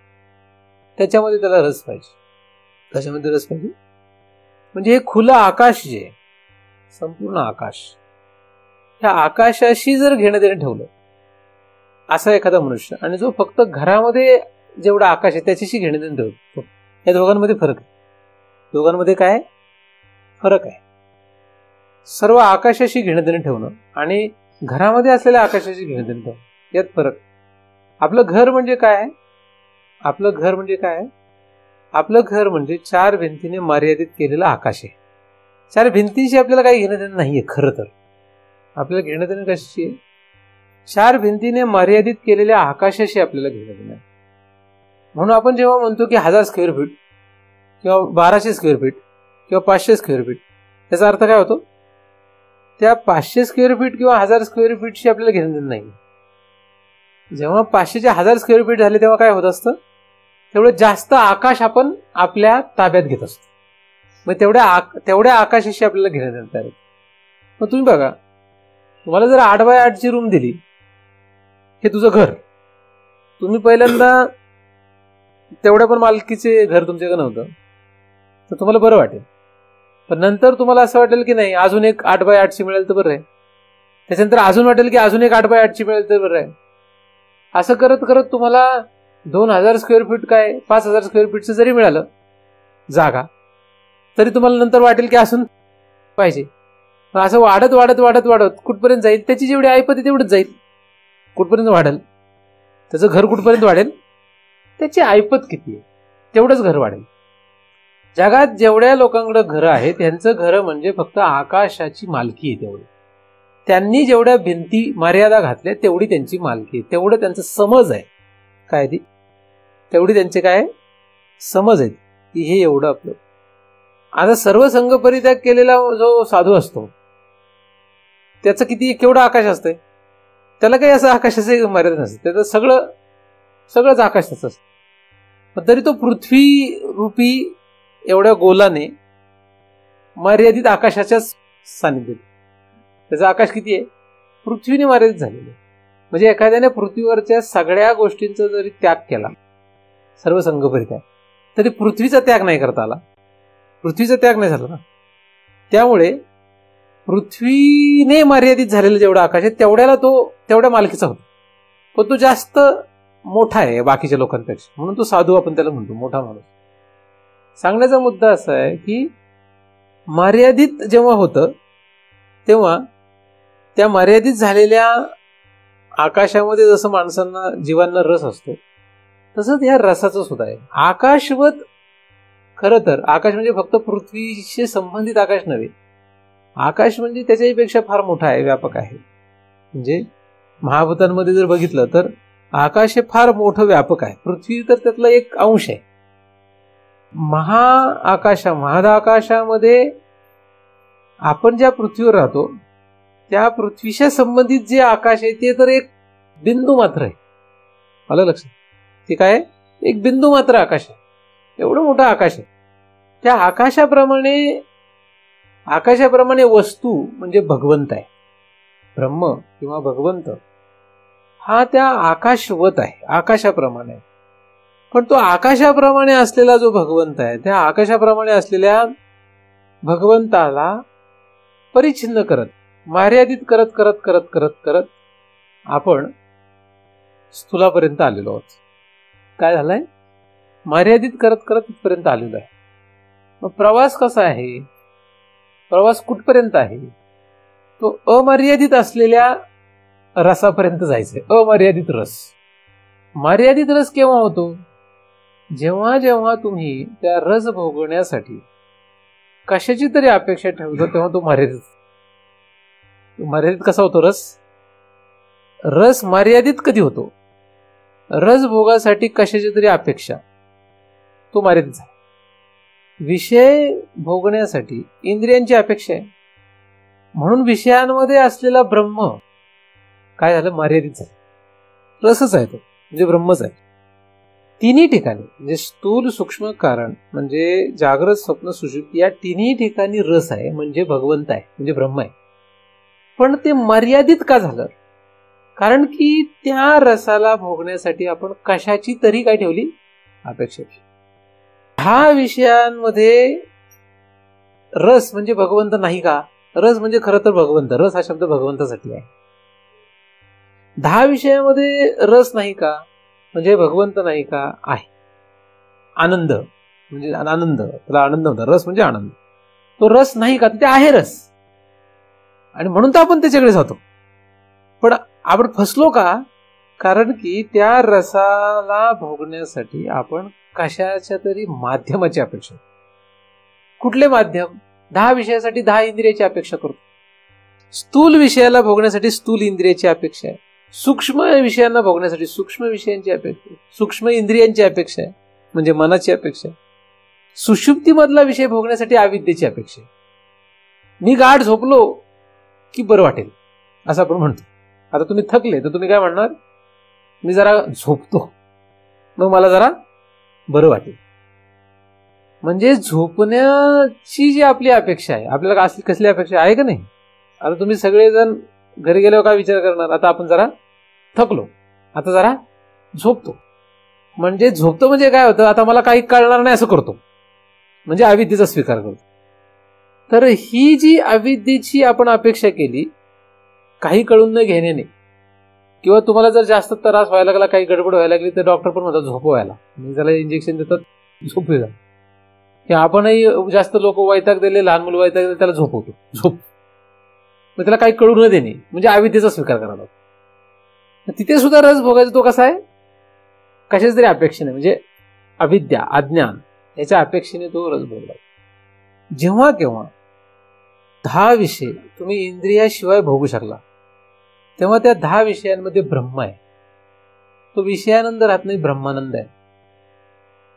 त्याच्यामध्ये त्याला रस पाहिजे. कशामध्ये रस पाहिजे? म्हणजे हे खुलं आकाश जे आहे, संपूर्ण आकाश, ह्या आकाशाशी जर घेणं देणं ठेवलं असा एखादा मनुष्य, आणि जो फक्त घरामध्ये जेवढा आकाश आहे त्याच्याशी घेणं देणं ठेवतो, या दोघांमध्ये फरक आहे. दोघांमध्ये काय फरक आहे? सर्व आकाशाशी घेणं देणं ठेवणं आणि घरामध्ये असलेल्या आकाशाशी घेणं देणं ठेवणं, यात फरक. आपलं घर म्हणजे काय आहे? आपलं घर म्हणजे काय आहे? आपलं घर म्हणजे 4 भिंतीने मर्यादित केलेलं आकाश आहे. 4 भिंतींशी आपल्याला काही घेणं देणं नाहीये. खरं तर आपल्याला घेणं देणं कशाशी आहे? 4 भिंतीने मर्यादित केलेल्या आकाशाशी आपल्याला घेणं देणं आहे. म्हणून आपण जेव्हा म्हणतो की 1000 स्क्वेअर फीट किंवा 1200 स्क्वेअर फीट किंवा 500 स्क्वेअर फीट, त्याचा अर्थ काय होतो? त्या 500 स्क्वेअर फीट किंवा 1000 स्क्वेअर फीटशी आपल्याला घेणं देणं नाही. जेव्हा 500चे 1000 स्क्वेअर फीट झाले तेव्हा काय होत असतं? तेवढं जास्त आकाश आपण आपल्या ताब्यात घेत असतो. मग तेवढ्या आकाशाशी आपल्याला घेण्यात येणार आहे. मग तुम्ही बघा, तुम्हाला जर 8x8ची रूम दिली, हे तुझं घर, तुम्ही पहिल्यांदा तेवढ्या पण मालकीचे घर तुमच्याकडे नव्हतं तर तुम्हाला बरं वाटेल. पण नंतर तुम्हाला असं वाटेल की नाही, अजून एक 8x8ची मिळेल तर बरं आहे. त्याच्यानंतर अजून वाटेल की अजून एक 8x8ची मिळेल तर बरं आहे. असं करत करत तुम्हाला 2000 स्क्वेअर फीट काय 5000 स्क्वेअर फीटचं जरी मिळालं जागा, तरी तुम्हाला नंतर वाटेल की असून पाहिजे. असं वाढत वाढत वाढत वाढत कुठपर्यंत जाईल, त्याची जेवढी ऐपत तेवढंच जाईल. कुठपर्यंत वाढेल, त्याचं घर कुठपर्यंत वाढेल, त्याची ऐपत किती आहे तेवढंच घर वाढेल. जगात जेवढ्या लोकांकडे घरं आहेत त्यांचं घर म्हणजे फक्त आकाशाची मालकी आहे. तेवढी त्यांनी जेवढ्या भिंती मर्यादा घातल्या तेवढी त्यांची मालकी आहे, तेवढं त्यांचं समज आहे. काय ती तेवढी त्यांचे काय समज आहेत की हे एवढं आपलं. आता सर्व संघ परित्याग केलेला जो साधू असतो त्याचं किती केवढं आकाश असतंय, त्याला काही असं आकाशाचं मर्यादा नसते, त्याचं सगळंच आकाशाचं असतं. पण तरी तो पृथ्वी रूपी एवढ्या गोलाने मर्यादित आकाशाच्याच सानिध्यात, त्याचं आकाश किती आहे, पृथ्वीने मर्यादित झालेलं आहे. म्हणजे एखाद्याने पृथ्वीवरच्या सगळ्या गोष्टींचा जरी त्याग केला, सर्व संघ परित्याग, तरी पृथ्वीचा त्याग नाही करता आला, पृथ्वीचा त्याग नाही झाला ना. त्यामुळे पृथ्वीने मर्यादित झालेलं जेवढं आकाश आहे तेवढ्या मालकीचा होतो. पण तो जास्त मोठा आहे बाकीच्या लोकांपेक्षा, म्हणून तो साधू आपण त्याला म्हणतो, मोठा माणूस. सांगण्याचा मुद्दा असा आहे की मर्यादित जेव्हा होतं तेव्हा त्या मर्यादित झालेल्या आकाशामध्ये जसं माणसांना जीवांना रस असतो तसंच ह्या रसाचं सुद्धा आहे. आकाशवत खरं तर आकाश म्हणजे फक्त पृथ्वीशी संबंधित आकाश नव्हे, आकाश म्हणजे त्याच्यापेक्षा फार मोठा आहे, व्यापक आहे. म्हणजे महाभूतांमध्ये जर बघितलं तर आकाश हे फार मोठं व्यापक आहे, पृथ्वी तर त्यातला एक अंश आहे. महाआकाशामध्ये आपण ज्या पृथ्वीवर राहतो त्या पृथ्वीच्या संबंधित जे आकाश आहे ते तर एक बिंदू मात्र आहे. आलं लक्षात? ते काय, एक बिंदू मात्र आकाश आहे, एवढं मोठं आकाश आहे. त्या आकाशाप्रमाणे वस्तू म्हणजे भगवंत आहे, ब्रह्म किंवा भगवंत हा त्या आकाशवत आहे, आकाशाप्रमाणे. पण तो आकाशाप्रमाणे असलेला जो भगवंत आहे त्या आकाशाप्रमाणे असलेल्या भगवंताला परिच्छिन्न करत, मर्यादित करत करत करत करत करत आपण स्थूलापर्यंत आलेलो आहोत. काय झालंय, मर्यादित करत करत इथपर्यंत आलेलो आहे. मग प्रवास कसा आहे, प्रवास कुठपर्यंत आहे, तो अमर्यादित असलेल्या रसापर्यंत जायचंय. अमर्यादित रस. मर्यादित रस केव्हा होतो, जेव्हा जेव्हा तुम्ही त्या रस भोगण्यासाठी कशाची तरी अपेक्षा ठेवतो तेव्हा तो मर्यादित कसा होतो रस मर्यादित कधी होतो, रस भोगासाठी कशाची तरी अपेक्षा, तो मर्यादित झाला. विषय भोगण्यासाठी इंद्रियांची अपेक्षा आहे, म्हणून विषयांमध्ये असलेला ब्रह्म काय झालं, मर्यादित झाला. रसच आहे तो, म्हणजे ब्रह्मच आहे. तिन्ही ठिकाणी म्हणजे स्थूल सूक्ष्म कारण म्हणजे जागृत स्वप्न सुषुप्ती या तिन्ही ठिकाणी रस आहे, म्हणजे भगवंत आहे, म्हणजे ब्रह्म आहे. पण ते मर्यादित का झालं, कारण की त्या रसाला भोगण्यासाठी आपण कशाची तरी काय ठेवली, अपेक्षा. ह्या विषयांमध्ये रस म्हणजे भगवंत नाही का, रस म्हणजे खरं तर भगवंत, रस हा शब्द भगवंतासाठी आहे. 10 विषयामध्ये रस नाही का, म्हणजे भगवंत नाही का, आहे. आनंद म्हणजे आनंद, त्याला आनंद होता, रस म्हणजे आनंद, तो रस नाही का, ते आहे रस, आणि म्हणून तर आपण त्याच्याकडे जातो. पण आपण फसलो का, कारण की त्या रसाला भोगण्यासाठी आपण कशाच्या तरी माध्यमाची अपेक्षा. कुठले माध्यम, 10 विषयासाठी 10 इंद्रियाची अपेक्षा करतो, स्थूल विषयाला भोगण्यासाठी स्थूल इंद्रियाची अपेक्षा आहे, सूक्ष्म विषयांना भोगण्यासाठी सूक्ष्म विषयांची अपेक्षा, सूक्ष्म इंद्रियांची अपेक्षा आहे, म्हणजे मनाची अपेक्षा आहे. सुषुप्तीमधला विषय भोगण्यासाठी अविद्येची अपेक्षा आहे. मी गाढ झोपलो की बरं वाटेल असं आपण म्हणतो. आता तुम्ही थकले तर तुम्ही काय म्हणणार, मी जरा झोपतो, मग मला जरा बरं वाटेल. म्हणजे झोपण्याची जी आपली अपेक्षा आहे, आपल्याला कसली अपेक्षा आहे का नाही? आता तुम्ही सगळेजण घरी गेल्यावर काय विचार करणार? आता आपण जरा थकलो, आता जरा झोपतो. म्हणजे झोपतो म्हणजे काय होतं? आता मला काही कळणार नाही असं करतो, म्हणजे अविद्येचा स्वीकार करतो. तर ही जी अविद्येची आपण अपेक्षा केली, काही कळून न घेण्याने, किंवा तुम्हाला जर जास्त त्रास व्हायला लागला, काही गडबड व्हायला लागली, तर डॉक्टर पण म्हणतात झोपवायला, म्हणजे त्याला इंजेक्शन देतात, झोपूया. की आपणही जास्त लोक वैताग दिले, लहान मुलं वैताग दिले, त्याला झोपवतो, झोप. मग त्याला काही कळू न देणे म्हणजे अविद्येचा स्वीकार करावा. तिथे सुद्धा रस भोगायचा तो कसा आहे? कशाच तरी अपेक्षेने, म्हणजे अविद्या, अज्ञान याच्या अपेक्षेने तो रस भोगला. जेव्हा केव्हा 10 विषय तुम्ही इंद्रियाशिवाय भोगू शकला, तेव्हा त्या 10 विषयांमध्ये ब्रह्म आहे. तो विषयानंद राहत नाही, ब्रह्मानंद आहे.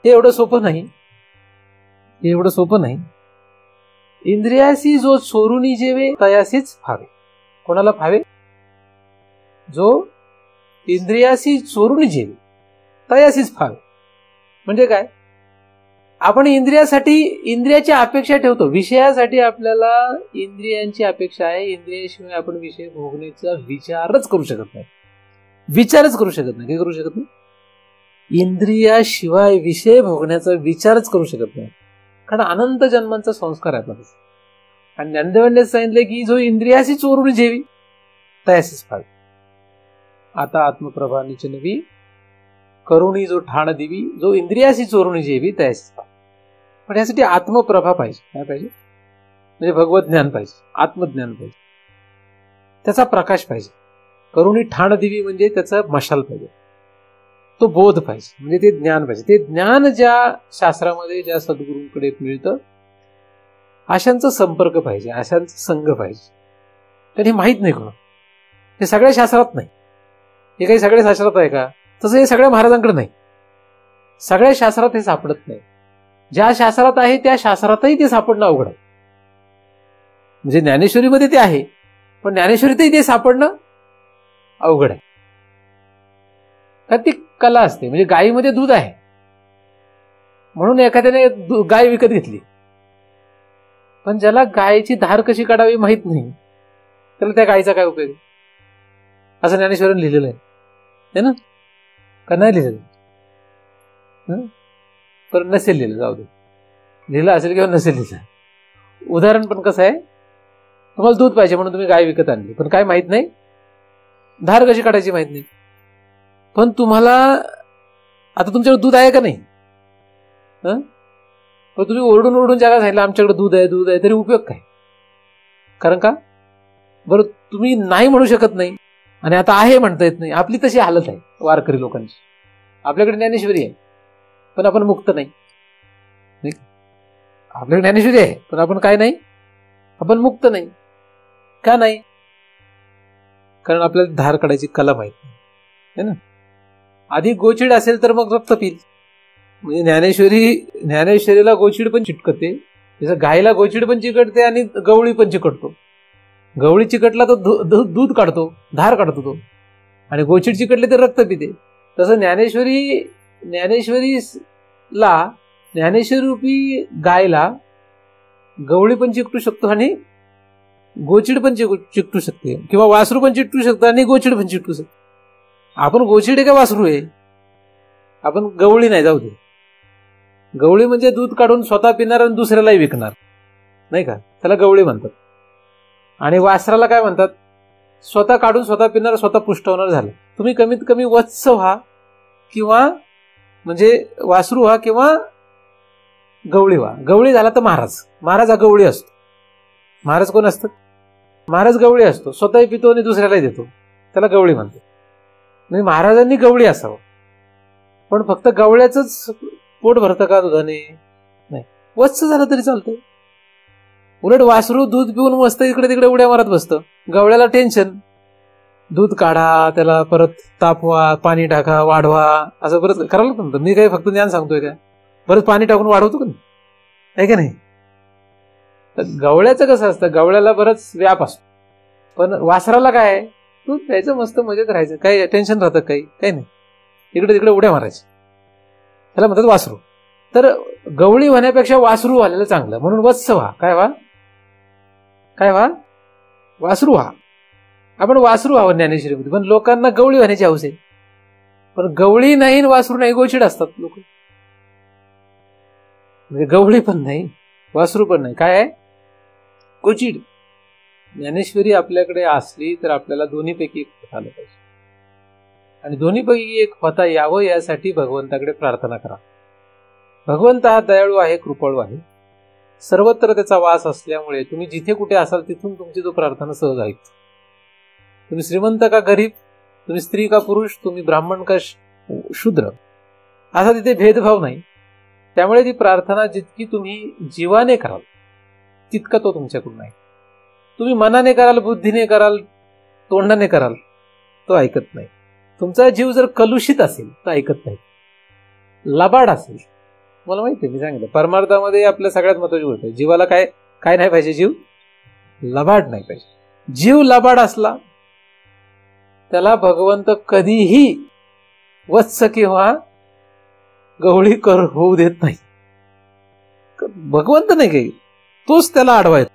हे एवढं सोपं नाही. इंद्रियाशी जो चोरुनी जेवे तयासीच फावे. कोणाला फावे? जो इंद्रियाशी चोरुनी जेवे तयासीच फावे. म्हणजे काय? आपण इंद्रियाची अपेक्षा ठेवतो, विषयासाठी आपल्याला इंद्रियांची अपेक्षा आहे. इंद्रियाशिवाय आपण विषय भोगण्याचा विचारच करू शकत नाही. काय करू शकत नाही? इंद्रियाशिवाय विषय भोगण्याचा विचारच करू शकत नाही. कारण अनंत जन्मांचा संस्कार आहे आपल्याला. आणि ज्ञानदेवांनी सांगितले की जो इंद्रियाशी चोरून जेवी तयासीच फावे. आता आत्मप्रभानीची नवी करुणी जो ठाण दिवी, जो इंद्रियाशी चोरून जेवी तयासीच फावे. पण यासाठी आत्मप्रभा पाहिजे. काय पाहिजे? म्हणजे भगवत ज्ञान पाहिजे, आत्मज्ञान पाहिजे, त्याचा प्रकाश पाहिजे. करुणी ठाण दिवी म्हणजे त्याचा मशाल पाहिजे, तो बोध पाहिजे, म्हणजे ते ज्ञान पाहिजे. ते ज्ञान ज्या शास्त्रामध्ये, ज्या सद्गुरूंकडे मिळतं, अशांचा संपर्क पाहिजे, अशांचा संघ पाहिजे. तर हे माहीत नाही कोण, हे सगळ्या शास्त्रात नाही. हे काही सगळ्या शास्त्रात आहे का? तसं हे सगळ्या महाराजांकडे नाही. सगळ्या शास्त्रात हे सापडत नाही. ज्या शास्त्रात आहे त्या शास्त्रातही ते सापडणं अवघड आहे. म्हणजे ज्ञानेश्वरीमध्ये ते आहे, पण ज्ञानेश्वरीतही ते सापडणं अवघड आहे. का ती कला असते. म्हणजे गायीमध्ये दूध आहे म्हणून एखाद्याने गाय विकत घेतली, पण ज्याला गायची धार कशी काढावी माहित नाही, त्याला त्या गायीचा काय उपयोग? असं ज्ञानेश्वरांनी लिहिलेलं आहे ना? का नाही लिहिलेलं? पण नसेल लिहिलं, जाऊ दे. लिहिलं असेल किंवा नसेल लिहिलं. उदाहरण पण कसं आहे, तुम्हाला दूध पाहिजे म्हणून तुम्ही गाय विकत आणली, पण काय माहित नाही, धार कशी काढायची माहित नाही. पण तुम्हाला आता तुमच्याकडे दूध आहे का नाही? पण तुम्ही ओरडून ओरडून ज्याला सांगितलं आमच्याकडे दूध आहे, तरी उपयोग काय? कारण का बरं, तुम्ही नाही म्हणू शकत नाही, आणि आता आहे म्हणता येत नाही. आपली तशी हालत आहे वारकरी लोकांची. आपल्याकडे ज्ञानेश्वरी आहे पण आपण मुक्त नाही. आपल्याकडे ज्ञानेश्वरी आहे पण आपण काय नाही, आपण मुक्त नाही. का नाही? कारण आपल्याला धार काढायची कला माहित नाही, है ना? आधी गोचिड असेल तर मग रक्त पिल. म्हणजे ज्ञानेश्वरीला गोचिड पण चिटकते, जसं गायला गोचिड पण चिकटते आणि गवळी पण चिकटतो. गवळी चिकटला तर दूध काढतो, धार काढतो तो, आणि गोचिड चिकटले तर रक्त पिते. तसं ज्ञानेश्वरी रूपी गायला गवळी पण चिकटू शकतो आणि गोचिड पण चिकटू शकते, किंवा वासरू पण चिकटू शकतं आणि गोचिड पण चिकटू शकतो. आपण गोचिड आहे का वासरू आहे? आपण गवळी नाही, जाऊ दे. गवळी म्हणजे दूध काढून स्वतः पिणार आणि दुसऱ्यालाही विकणार, नाही का? त्याला गवळी म्हणतात. आणि वासराला काय म्हणतात? स्वतः काढून स्वतः पिणार, स्वतः पुष्ट होणार झालं. तुम्ही कमीत कमी वत्स व्हा, किंवा म्हणजे वासरू व्हा, किंवा गवळी व्हा. गवळी झाला तर महाराज हा गवळी असतो. महाराज कोण असतात? महाराज गवळी असतो, स्वतःही पितो आणि दुसऱ्यालाही देतो, त्याला गवळी म्हणतात. म्हणजे महाराजांनी गवळी असावं. पण फक्त गवळ्याच पोट भरतं का दुधाने? नाही, वत्स झालं तरी चालतंय. उलट वासरू दूध पिऊन मस्त इकडे तिकडे उड्या मारत बसतं. गवळ्याला टेन्शन, दूध काढा, त्याला परत तापवा, पाणी टाका, वाढवा, असं परत करायला लागतं. मी काही फक्त ज्ञान सांगतोय का? परत पाणी टाकून वाढवतो का नाही, का नाही? तर गवळ्याचं कसं असतं, गवळ्याला बरंच व्याप असतो. पण वासराला काय, दूध प्यायचं, मस्त मजेत राहायचं, काही टेन्शन राहतं काही नाही, इकडे तिकडे उड्या मारायचं. त्याला म्हणतात वासरू. तर गवळी होण्यापेक्षा वासरू व्हायला चांगलं, म्हणून वत्स व्हा. काय व्हा? काय व्हा? वासरू व्हा. आपण वासरू व्हावं ज्ञानेश्वरीमध्ये. पण लोकांना गवळी होण्याची हौस आहे. पण गवळी नाही वासरू नाही, गोचिड असतात लोक. म्हणजे गवळी पण नाही वासरू पण नाही, काय आहे? गोचिड. ज्ञानेश्वरी आपल्याकडे असली तर आपल्याला दोन्हीपैकी एक होता आलं पाहिजे. आणि दोन्हीपैकी एक होता यावं यासाठी भगवंताकडे प्रार्थना करा. भगवंत हा दयाळू आहे, कृपाळू आहे. सर्वत्र त्याचा वास असल्यामुळे तुम्ही जिथे कुठे असाल तिथून तुमची जो प्रार्थना सहज ऐकतो. तुम्ही श्रीमंत का गरीब, तुम्ही स्त्री का पुरुष, तुम्ही ब्राह्मण का शूद्र, असा तिथे भेदभाव नाही. त्यामुळे ती प्रार्थना जितकी तुम्ही जीवाने कराल तितका तो तुमच्याकडून आहे. तुम्ही मनाने कराल, बुद्धीने कराल, तोंडाने कराल, तो ऐकत नाही. तुमचा जीव जर कलुषित असेल तर ऐकत नाही. लबाड असेल, मला माहिती आहे, मी सांगितलं परमार्थामध्ये आपल्या सगळ्यात महत्वाची गोष्ट आहे, जीवाला काय काय नाही पाहिजे? जीव लबाड नाही पाहिजे. जीव लबाड असला त्याला भगवंत कधीही वत्स किंवा गवळी होऊ देत नाही. भगवंत नाही काही, तोच त्याला आडवा येतो.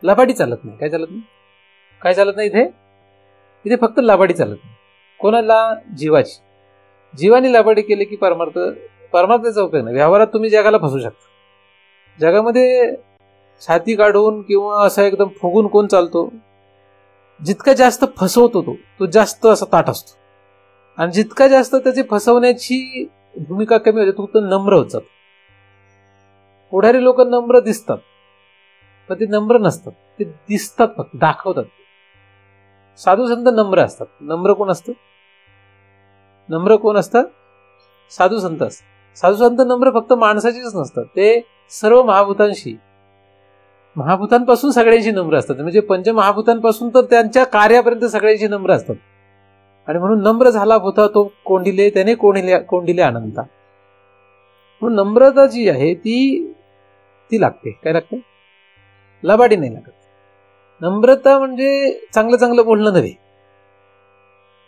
लबाडी चालत नाही. काय चालत नाही? काय चालत नाही इथे? इथे फक्त लबाडी चालत नाही. कोणाला? जीवाची. जीवाने लबाडी केली की परमार्थाचा उपयोग नाही. व्यवहारात तुम्ही जगाला फसवू शकता. जगामध्ये छाती काढून किंवा असं एकदम फुगून कोण चालतो? जितका जास्त फसवतो तो जास्त असा ताट असतो. आणि जितका जास्त त्याची फसवण्याची भूमिका कमी होते तो नम्र होत जातो. पुढारी लोक नम्र दिसतात पण ते नम्र नसतात, ते दिसतात फक्त, दाखवतात. साधू संत नम्र असतात. नम्र कोण असतं? नम्र कोण असतं? साधू संत असतात. साधू संत नम्र फक्त माणसाचीच नसतात, ते सर्व महाभूतांपासून सगळ्यांशी नम्र असतात. म्हणजे पंचमहाभूतांपासून तर त्यांच्या कार्यापर्यंत सगळ्यांशी नम्र असतात. आणि म्हणून नम्र झाला होता तो कोंडिले, त्याने कोंडिले अनंता. म्हणून नम्रता जी आहे ती लागते. काय लागते? लबाडी नाही लागत. नम्रता म्हणजे चांगलं चांगलं बोलणं नव्हे.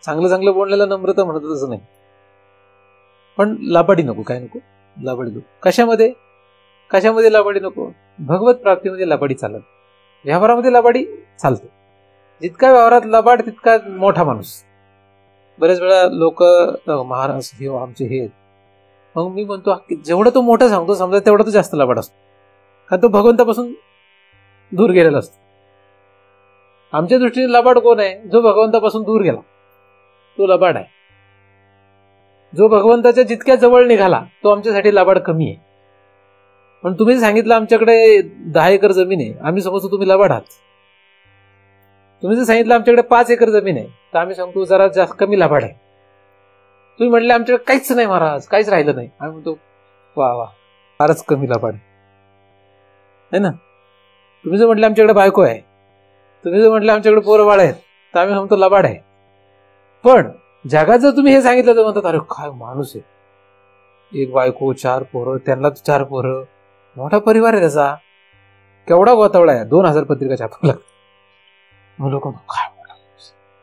चांगलं चांगलं बोलण्याला नम्रता म्हणत तसं नाही. पण लबाडी नको. काय नको? लबाडी नको. कशामध्ये लबाडी नको? भगवत प्राप्तीमध्ये लबाडी चालत. व्यवहारामध्ये लबाडी चालते. जितका व्यवहारात लबाड तितका मोठा माणूस. बरेच वेळा लोक महाराज हे आमचे हे, मग मी म्हणतो जेवढं तो मोठं सांगतो समजा तेवढा तो जास्त लबाड असतो, कारण तो भगवंतापासून दूर गेलेला असतो. आमच्या दृष्टीने लबाड कोण आहे? जो भगवंतापासून दूर गेला तो लबाड आहे. जो भगवंताच्या जितक्या जवळ निघाला तो आमच्यासाठी लबाड कमी आहे. पण तुम्ही सांगितलं आमच्याकडे 10 एकर जमीन आहे, आम्ही समजतो तुम्ही लबाड आहात. तुम्ही जर सांगितलं आमच्याकडे 5 एकर जमीन आहे तर आम्ही सांगतो जरा जास्त कमी लबाड आहे. तुम्ही म्हटले आमच्याकडे काहीच नाही महाराज, काहीच राहिलं नाही, आम्ही म्हणतो वा वा फारच कमी लबाड आहे ना. तुम्ही जर म्हटलं आमच्याकडे बायको आहे, तुम्ही जर म्हटलं आमच्याकडे पोरं बाळ आहेत तर आम्ही म्हणतो लबाड आहे. पण जगात जर तुम्ही हे सांगितलं तर म्हणतात अरे काय माणूस आहे, 1 बायको 4 पोरं, त्यांना 4 पोरं, मोठा परिवार आहे त्याचा, केवढा गोतावळा आहे, 2000 पत्रिका छापावं लागतात. मग लोक काय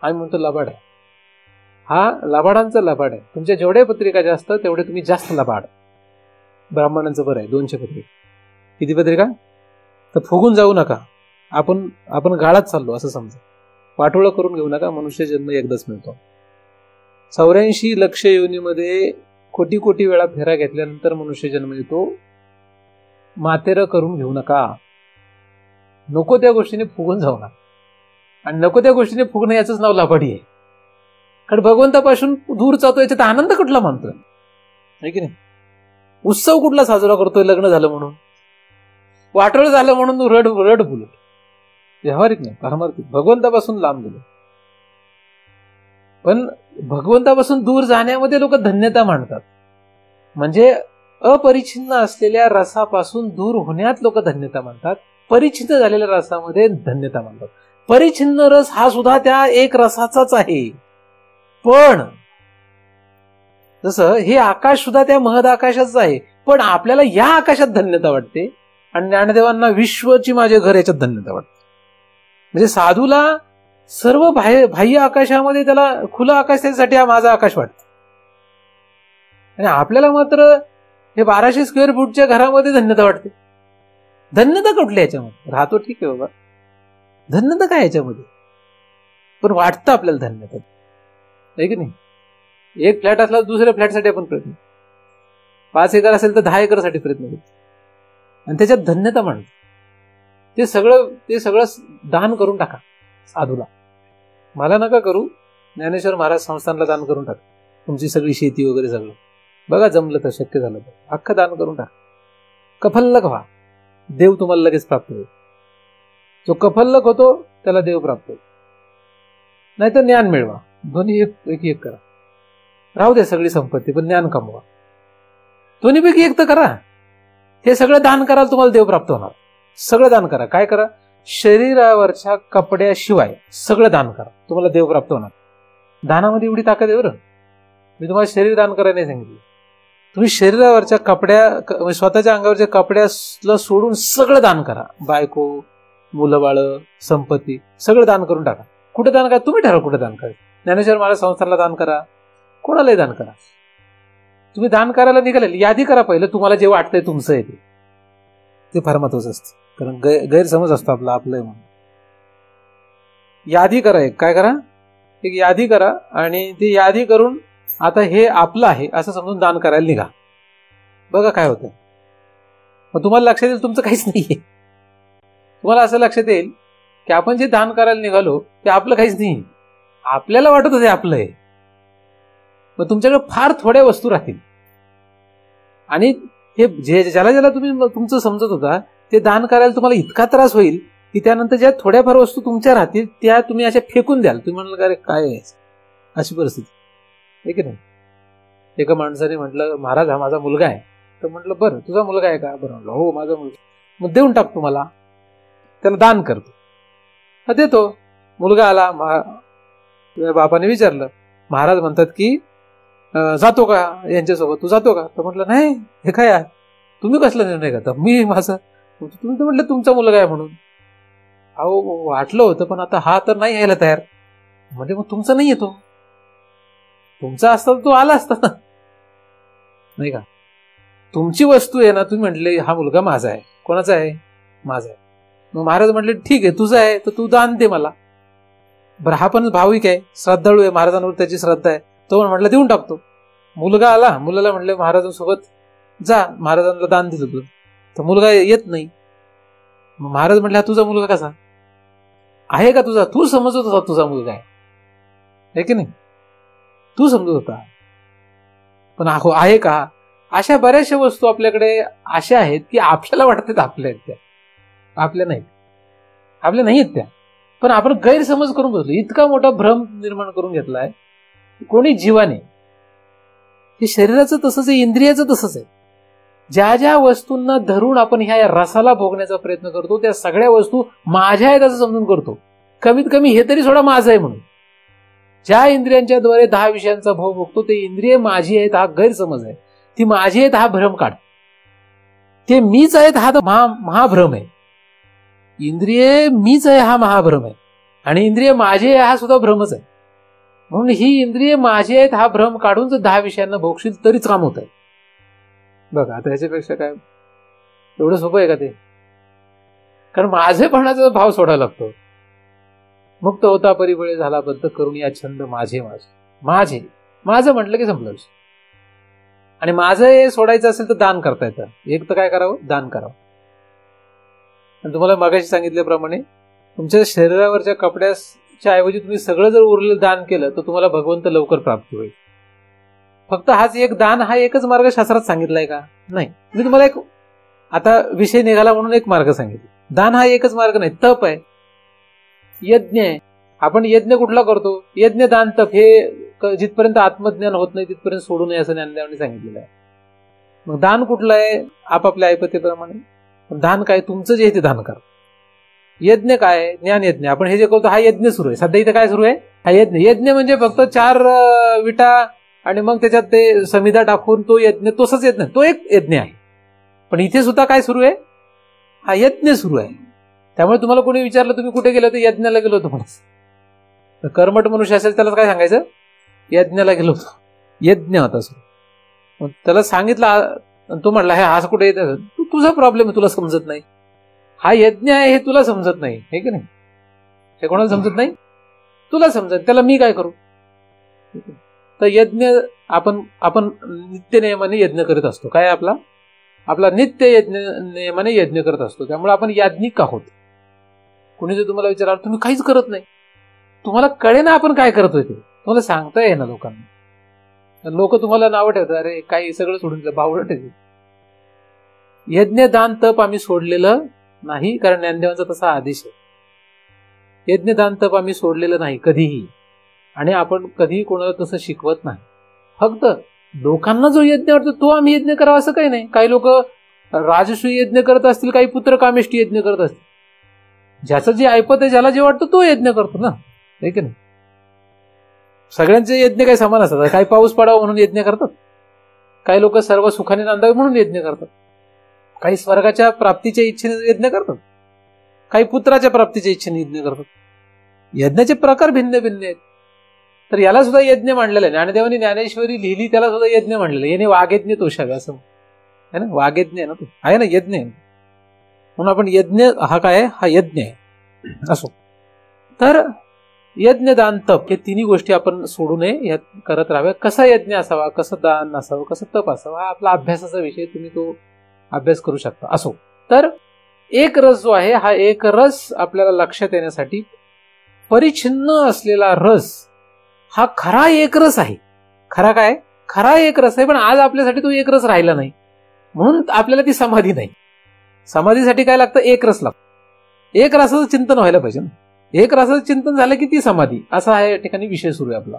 आम्ही म्हणतो लबाड आहे. हा लबाडांचा लबाड आहे. तुमच्या जेवढ्या पत्रिका जास्त तेवढे तुम्ही जास्त लबाड. ब्राह्मणांचं बरं आहे 200 पत्रिका. किती पत्रिका? तर फुगून जाऊ नका. आपण गाळात चाललो असं समजा. वाटोळं करून घेऊ नका. मनुष्य जन्म एकदाच मिळतो. 84 लक्ष योनीमध्ये कोटी कोटी वेळा फेरा घेतल्यानंतर मनुष्य जन्म येतो. मातेरं करून घेऊ नका. नको त्या गोष्टीने फुगून जाऊ नका. आणि नको त्या गोष्टीने फुगणं याचंच नाव लबाडी आहे. कारण भगवंतापासून दूर जातो याच्यात आनंद कुठला मानतोय? आहे की नाही? उत्सव कुठला साजरा करतोय? लग्न झालं म्हणून, वाटोळ झालं म्हणून रड बोलत. व्यावहारिक नाही, पारमार्थिक. भगवंतापासून लांब गेलो. पण भगवंतापासून दूर जाण्यामध्ये लोक धन्यता मानतात. म्हणजे अपरिच्छिन्न असलेल्या रसापासून दूर होण्यात लोक धन्यता मानतात. परिच्छिन्न झालेल्या रसामध्ये धन्यता मानतात. परिच्छिन्न रस हा सुद्धा त्या एक रसाचाच आहे. पण जसं हे आकाश सुद्धा त्या महद आकाशाच आहे, पण आपल्याला या आकाशात धन्यता वाटते आणि ज्ञानदेवांना विश्वची माझे घर याच्यात धन्यता वाटते. म्हणजे साधूला सर्व बाह्य आकाशामध्ये त्याला खुलं आकाश त्यासाठी हा माझा आकाश वाटतं. आणि आपल्याला मात्र हे 1200 स्क्वेअर फूटच्या घरामध्ये धन्यता वाटते. धन्यता कुठली याच्यामध्ये? राहतो ठीक आहे बाबा, धन्यता काय याच्यामध्ये? पण वाटतं आपल्याला धन्यता, आहे की नाही? एक फ्लॅट असला दुसऱ्या फ्लॅटसाठी आपण प्रयत्न, 5 एकर असेल तर 10 एकरसाठी प्रयत्न करतो आणि त्याच्यात धन्यता म्हणतो. ते सगळं दान करून टाका साधूला. मला नका करू, ज्ञानेश्वर महाराज संस्थानला दान करून टाका. तुमची सगळी शेती वगैरे सगळं बघा, जमलं तर, शक्य झालं तर अख्खं दान करून टाका. कफल्लक व्हा, देव तुम्हाला लगेच प्राप्त होईल. जो कफल्लक होतो त्याला देव प्राप्त होईल. नाही तर ज्ञान मिळवा, दोन्ही एक करा. राहू दे सगळी संपत्ती, पण ज्ञान कमवा. दोन्हीपैकी एक तर करा. हे सगळं दान कराल, तुम्हाला देव प्राप्त होणार. सगळं दान करा. काय करा? शरीरावरच्या कपड्याशिवाय सगळं दान करा, तुम्हाला देव प्राप्त होणार. दानामध्ये एवढी ताकद आहे बरं. मी तुम्हाला शरीर दान करायला नाही सांगितलं. तुम्ही शरीरावरच्या कपड्या, स्वतःच्या अंगावरच्या कपड्याला सोडून सगळं दान करा. बायको, मुलं बाळ, संपत्ती सगळं दान करून टाका. कुठे दान करा तुम्ही ठरवा, कुठे दान करा. ज्ञानेश्वर महाराज संस्थानला दान करा, कोणालाही दान करा. तुम्ही दान करायला निघाले, यादी करा पहिलं तुम्हाला जे वाटतंय तुमचं आहे ते फार महत्वाचं असतं. कारण गैरसमज असतो आपला, आपलं आहे म्हणून. यादी करा. काय करा? एक यादी करा आणि ती यादी करून आता हे आपलं आहे असं समजून दान करायला निघा. बघा काय होतं. मग तुम्हाला लक्षात येईल तुमचं काहीच नाहीये. तुम्हाला असं लक्षात येईल की आपण जे दान करायला निघालो ते आपलं काहीच नाही. आपल्याला वाटत होते आपलं आहे. मग तुमच्याकडे फार थोड्या वस्तू राहतील आणि हे ज्याला तुम्ही तुमचं समजत होता ते दान करायला तुम्हाला इतका त्रास होईल की त्यानंतर ज्या थोड्याफार वस्तू तुमच्या राहतील त्या तुम्ही अशा फेकून द्याल. तुम्ही म्हणाल अरे काय आहे, अशी परिस्थिती आहे की नाही. एका माणसाने म्हटलं, महाराज हा माझा मुलगा आहे. तर म्हटलं बरं तुझा मुलगा आहे का? बरं म्हटलं हो माझा मुलगा. मग देऊन टाकतो, मला त्याला दान करतो. देतो. मुलगा आला, बापाने विचारलं, महाराज म्हणतात की जातो का यांच्यासोबत, तू जातो का? तर म्हटलं नाही, हे काय तुम्ही कसला निर्णय करता, मी माझं. तुम्ही तर म्हटलं तुमचा मुलगा आहे म्हणून. अहो वाटलं होतं, पण आता हा तर नाही यायला तयार. म्हणजे मग तुमचा नाही येतो, तुमचा असता तर तो आला असता ना, नाही का? तुमची वस्तू आहे ना, तुम्ही म्हटले हा मुलगा माझा आहे. कोणाचा आहे? माझा आहे. मग महाराज म्हटले ठीक आहे, तुझा आहे तर तू दान दे मला. बरं हा पण भाविक आहे, श्रद्धाळू आहे, महाराजांवर त्याची श्रद्धा आहे. तो म्हटलं देऊन टाकतो. मुलगा आला, मुलाला म्हटले महाराजांसोबत जा, महाराजांना दान दिलं तू. तर मुलगा येत नाही. मग महाराज म्हटले तुझा मुलगा कसा आहे का? तुझा तू समजत होता तुझा मुलगा आहे की नाही, तू समजत होता, पण आहे का? अशा बऱ्याचशा वस्तू आपल्याकडे अशा आहेत की आपल्याला वाटतात आपल्या आहेत, त्या आपल्या नाहीत त्या. पण आपण गैरसमज करून बसलो, इतका मोठा भ्रम निर्माण करून घेतलाय कोणी जीवाने. हे शरीराचं तसंच आहे, इंद्रियाचं तसंच आहे. ज्या ज्या वस्तूंना धरून आपण ह्या रसाला भोगण्याचा प्रयत्न करतो त्या सगळ्या वस्तू माझ्या आहेत असं समजून करतो. कमीत कमी हे तरी सोडा माझं आहे म्हणून. ज्या इंद्रियांच्या द्वारे 10 विषयांचा भोग भोगतो ते इंद्रिय माझी आहेत हा गैरसमज आहे. ती माझी आहेत हा भ्रम काढ. ते मीच आहेत हा महाभ्रम आहे. इंद्रिय मीच आहे हा महाभ्रम आहे आणि इंद्रिय माझे आहे हा सुद्धा भ्रमच आहे. म्हणून ही इंद्रिय माझी आहेत हा भ्रम काढून जर 10 विषयांना भोगशील तरीच काम होत आहे. बघा आता ह्याच्यापेक्षा काय एवढं सोपं आहे का ते? कारण माझेपणाचा भाव सोडायला लागतो. मुक्त होता परिबळे झाला बद्ध करून या छंद माझे माझं म्हटलं की संपलं विषय. आणि माझं हे सोडायचं असेल तर दान करता येतं. एक तर काय करावं? दान करावं. आणि तुम्हाला मागाशी सांगितल्याप्रमाणे तुमच्या शरीरावरच्या कपड्याच्या ऐवजी तुम्ही सगळं जर उरलेलं दान केलं तर तुम्हाला भगवंत लवकर प्राप्त होईल. फक्त हाच एक दान हा एकच मार्ग शास्त्रात सांगितलाय का? नाही. मी तुम्हाला एक आता विषय निघाला म्हणून एक मार्ग सांगितला. दान हा एकच मार्ग नाही, तप आहे, यज्ञ आहे. आपण यज्ञ कुठला करतो? यज्ञ, दान, तप हे जिथपर्यंत आत्मज्ञान होत नाही तिथपर्यंत सोडू नये असं ज्ञानदेवांनी सांगितलेलं आहे. मग दान कुठलं आहे? आपापल्या ऐपतीप्रमाणे. दान काय? तुमचं जे आहे ते दान करा. यज्ञ काय? ज्ञान यज्ञ. आपण हे जे करतो हा यज्ञ सुरू आहे. सध्या इथे काय सुरू आहे? हा यज्ञ. यज्ञ म्हणजे फक्त 4 विटा आणि मग त्याच्यात ते समिधा टाकून तो यज्ञ, तोच यज्ञ, तो एक यज्ञ आहे. पण इथे सुद्धा काय सुरू आहे? हा यज्ञ सुरू आहे. त्यामुळे तुम्हाला कोणी विचारलं तुम्ही कुठे गेलो होतो? यज्ञाला गेलो होतो म्हणून. कर्मठ मनुष्य असेल त्याला काय सांगायचं? यज्ञाला गेलो होतो. यज्ञ होता सुरू. त्याला सांगितलं, तो म्हणला हे असं कुठे येत, तुझा प्रॉब्लेम आहे, तुला समजत नाही. हा यज्ञ आहे हे तुला समजत नाही, हे की नाही? हे कोणाला समजत नाही? तुला समजत, त्याला मी काय करू? तर यज्ञ आपण नित्य नियमाने यज्ञ करीत असतो. काय आपला नित्य यज्ञ नियमाने यज्ञ करत असतो. त्यामुळे आपण याज्ञिक आहोत. कुणी जर तुम्हाला विचारलं तुम्ही काहीच करत नाही, तुम्हाला कळे ना आपण काय करतोय ते, तुम्हाला सांगता येईना लोकांना. लोक तुम्हाला नावं ठेवतात, अरे काही सगळं सोडून बावळट आहे. यज्ञ दान तप आम्ही सोडलेलं नाही, कारण ज्ञानदेवांचा तसा आदेश आहे. यज्ञ दान तप आम्ही सोडलेलं नाही कधीही, आणि आपण कधीही कोणाला तसं शिकवत नाही. फक्त लोकांना जो यज्ञ वाटतो तो आम्ही यज्ञ करावा असं काही नाही. काही लोक राजसूय यज्ञ करत असतील, काही पुत्र कामेष्टी यज्ञ करत असतील. ज्याचं जे ऐपत आहे, ज्याला जे वाटतं तो यज्ञ करतो ना, आहे की नाही? सगळ्यांचे यज्ञ काही समान असतात. काही पाऊस पडावा म्हणून यज्ञ करतात, काही लोक सर्व सुखाने नांदावे म्हणून यज्ञ करतात, काही स्वर्गाच्या प्राप्तीच्या इच्छेने यज्ञ करतात, काही पुत्राच्या प्राप्तीच्या इच्छेने यज्ञ करतात. यज्ञाचे प्रकार भिन्न भिन्न आहेत. तर याला सुद्धा यज्ञ मांडलेलं आहे. ज्ञानदेवांनी ज्ञानेश्वरी लिहिली, त्याला सुद्धा यज्ञ मांडलेलं आहे. याने वाघयज्ञ तोषावे असं आहे ना, वाघयज्ञ आहे ना, तो आहे ना, यज्ञ आहे. म्हणून आपण यज्ञ हा काय आहे, हा यज्ञ आहे. असो, तर यज्ञ दान तप हे तिन्ही गोष्टी आपण सोडू नये, यात करत राहाव्या. कसा यज्ञ असावा, कसं दान असावं, कसं तप असावं, हा आपला अभ्यासाचा विषय, तुम्ही तो अभ्यास करू शकता. असो, तर एक रस जो आहे, हा एक रस आपल्याला लक्षात येण्यासाठी, परिच्छिन्न असलेला रस हा खरा एक रस आहे. खरा काय, खरा एक रस आहे, पण आज आपल्यासाठी तो एक रस राहिला नाही, म्हणून आपल्याला ती समाधी नाही. समाधीसाठी काय लागतं, एक रस लागतो. एक रसाचं चिंतन व्हायला पाहिजे ना. एक रसाचं चिंतन झालं की ती समाधी, असा या ठिकाणी विषय सुरू आहे आपला.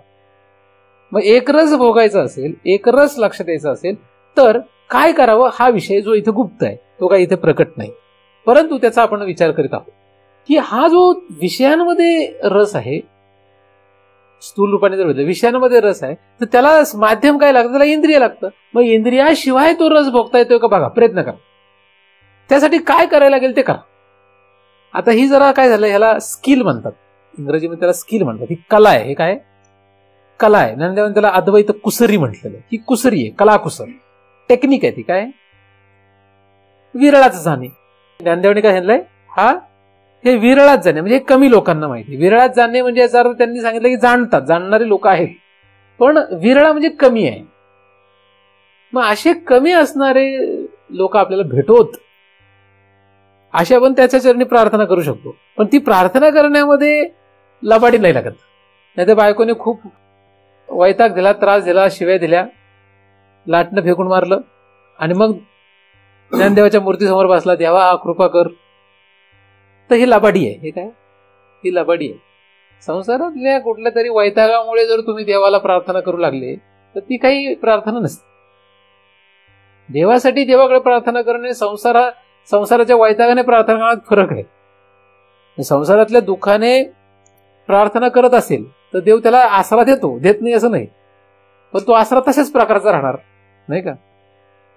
मग एक रस भोगायचा असेल, एक रस लक्षात यायचा असेल, तर काय करावं, हा विषय जो इथे गुप्त आहे, तो काही इथे प्रकट नाही, परंतु त्याचा आपण विचार करीत आहोत की हा जो विषयांमध्ये रस आहे, स्थूल रूपाने जर बघितलं विषयांमध्ये रस आहे, तर त्याला माध्यम काय लागतं, त्याला इंद्रिय लागतं. मग इंद्रियाशिवाय तो रस भोगता येतोय का बघा, प्रयत्न करा. त्यासाठी काय करायला लागेल ते करा. आता ही जरा काय झालं, ह्याला स्किल म्हणतात, इंग्रजीमध्ये त्याला स्किल म्हणतात. ही कला आहे. हे काय कला आहे. ज्ञानदेवाने त्याला अद्वैत कुसरी म्हटलेलं. ही कुसरी आहे, कलाकुसर, टेक्निक आहे ती. काय, विरळाच जाणे. ज्ञानदेवाने काय सांगितलंय, हा हे विरळात जाणे म्हणजे कमी लोकांना माहिती. विरळात जाणे म्हणजे याचा अर्थ त्यांनी सांगितलं की जाणतात, जाणणारे लोक आहेत, पण विरळा म्हणजे कमी आहे. मग असे कमी असणारे लोक आपल्याला भेटोत, अशा आपण त्याच्या चरणी प्रार्थना करू शकतो. पण ती प्रार्थना करण्यामध्ये लबाडी नाही लागत. नाही तर बायकोने खूप वैताग दिला, त्रास दिला, शिव्या दिल्या, लाटणं फेकून मारलं, आणि मग ज्ञानदेवाच्या मूर्तीसमोर बसला, देवा कृपा कर, तर ही लबाडी आहे. हे काय, ही लबाडी आहे. संसारातल्या कुठल्या तरी वैतागामुळे जर तुम्ही देवाला प्रार्थना करू लागले, तर ती काही प्रार्थना नसते. देवासाठी देवाकडे प्रार्थना करणे, संसाराच्या वैतागाने प्रार्थना करण्यात फरक आहे. संसारातल्या दुःखाने प्रार्थना करत असेल तर देव त्याला आसरा देत नाही असं नाही, पण तो आसरा तशाच प्रकारचा राहणार नाही का.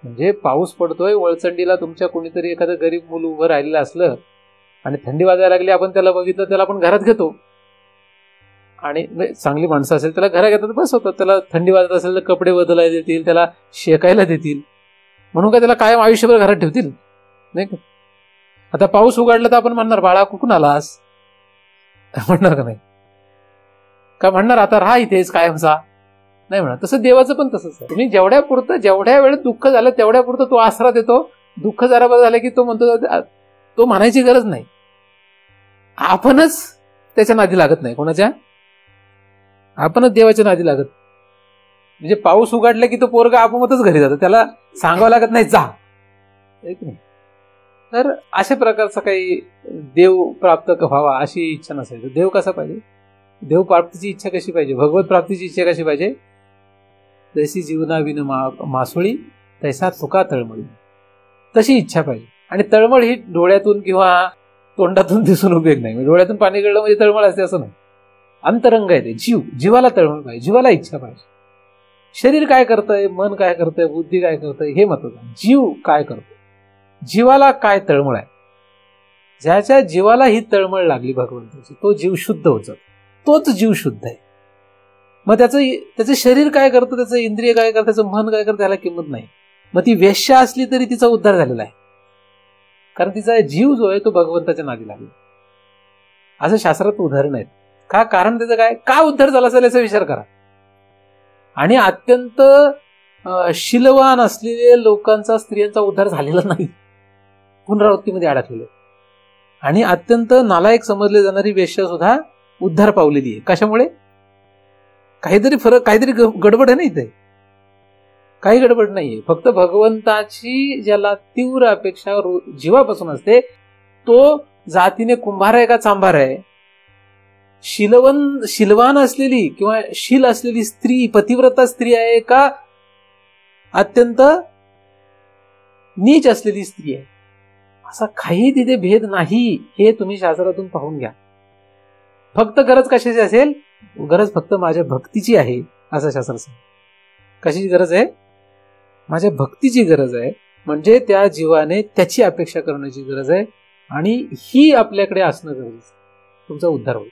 म्हणजे पाऊस पडतोय, वळचंडीला तुमच्या कोणीतरी एखादं गरीब मूल उभं राहिलेलं असलं आणि थंडी वाजायला लागली, आपण त्याला बघितलं, त्याला आपण घरात घेतो, आणि चांगली माणसं असेल त्याला घरात घेतात, बसवतात. त्याला थंडी वाजत असेल तर कपडे बदलायला देतील, त्याला शेकायला देतील, म्हणून काय त्याला कायम आयुष्यभर घरात ठेवतील नाही का. आता पाऊस उघडला तर आपण म्हणणार, बाळा कुठून आलास, म्हणणार का नाही, का म्हणणार आता राहा इथेच कायमचा, नाही म्हणा. तसं देवाचं पण तसंच आहे. तुम्ही जेवढ्या वेळेत दुःख झालं तेवढ्या पुरतं तो आसरा देतो. दुःख जरा बरं झालं की तो म्हणतो, तो म्हणायची गरज नाही, आपणच त्याच्या नादी लागत नाही. कोणाच्या, आपणच देवाच्या नादी लागत. म्हणजे पाऊस उघडला की तो पोरगा आपोआपच घरी जातो, त्याला सांगावं लागत नाही जा. तर अशा प्रकारचा काही देव प्राप्त व्हावा अशी इच्छा नसायची. देव कसा पाहिजे, देव प्राप्तीची इच्छा कशी पाहिजे, भगवत प्राप्तीची इच्छा कशी पाहिजे, जशी जीवनाविन मासोळी तैसा तुका तळमळी, तशी इच्छा पाहिजे. आणि तळमळ ही डोळ्यातून किंवा तोंडातून दिसून उपयोग नाही. डोळ्यातून पाणी गळलं म्हणजे तळमळ असते असं नाही. अंतरंग आहे ते, जीवाला तळमळ पाहिजे, जीवाला इच्छा पाहिजे. शरीर काय करतंय, मन काय करतंय, बुद्धी काय करतंय हे महत्वाचं. जीव काय करतो, जीवाला काय तळमळ आहे. ज्याच्या जीवाला ही तळमळ लागली भगवंताची, तो जीव शुद्ध होतो, तोच जीव शुद्ध आहे. मग त्याचं शरीर काय करतं, त्याचं इंद्रिय काय करतं, त्याचं मन काय करतं, त्याला किंमत नाही. मग ती वेश्या असली तरी तिचा उद्धार झालेला आहे, कारण तिचा जीव जो आहे तो भगवंताच्या नादी लागला. असं शास्त्रात उदाहरण आहेत. का? कारण त्याचं काय, का उद्धार झाला असेल याचा विचार करा. आणि अत्यंत शीलवान असलेल्या लोकांचा, स्त्रियांचा उद्धार झालेला नाही, पुनरावृत्तीमध्ये अडकलेले. आणि अत्यंत नालायक समजले जाणारी वेश्या सुद्धा उद्धार पावलेली आहे. कशामुळे? काहीतरी फरक, काहीतरी गडबड आहे ना इथे. काही गडबड नाहीये. फक्त भगवंताची ज्याला तीव्र अपेक्षा जीवापासून असते, तो जातीने कुंभार आहे का चांभार आहे, शीलवान असलेली किंवा शील असलेली स्त्री, पतिव्रता स्त्री आहे का अत्यंत नीच असलेली स्त्री आहे, असा काही तिथे भेद नाही. हे तुम्ही शास्त्रातून पाहून घ्या. फक्त गरज कशाची असेल? गरज फक्त माझ्या भक्तीची आहे, असं शास्त्र सांगतं. कशाची गरज आहे? माझ्या भक्तीची गरज आहे. म्हणजे त्या जीवाने त्याची अपेक्षा करण्याची गरज आहे, आणि ही आपल्याकडे असणं गरजेचं आहे. तुमचा उद्धार होईल.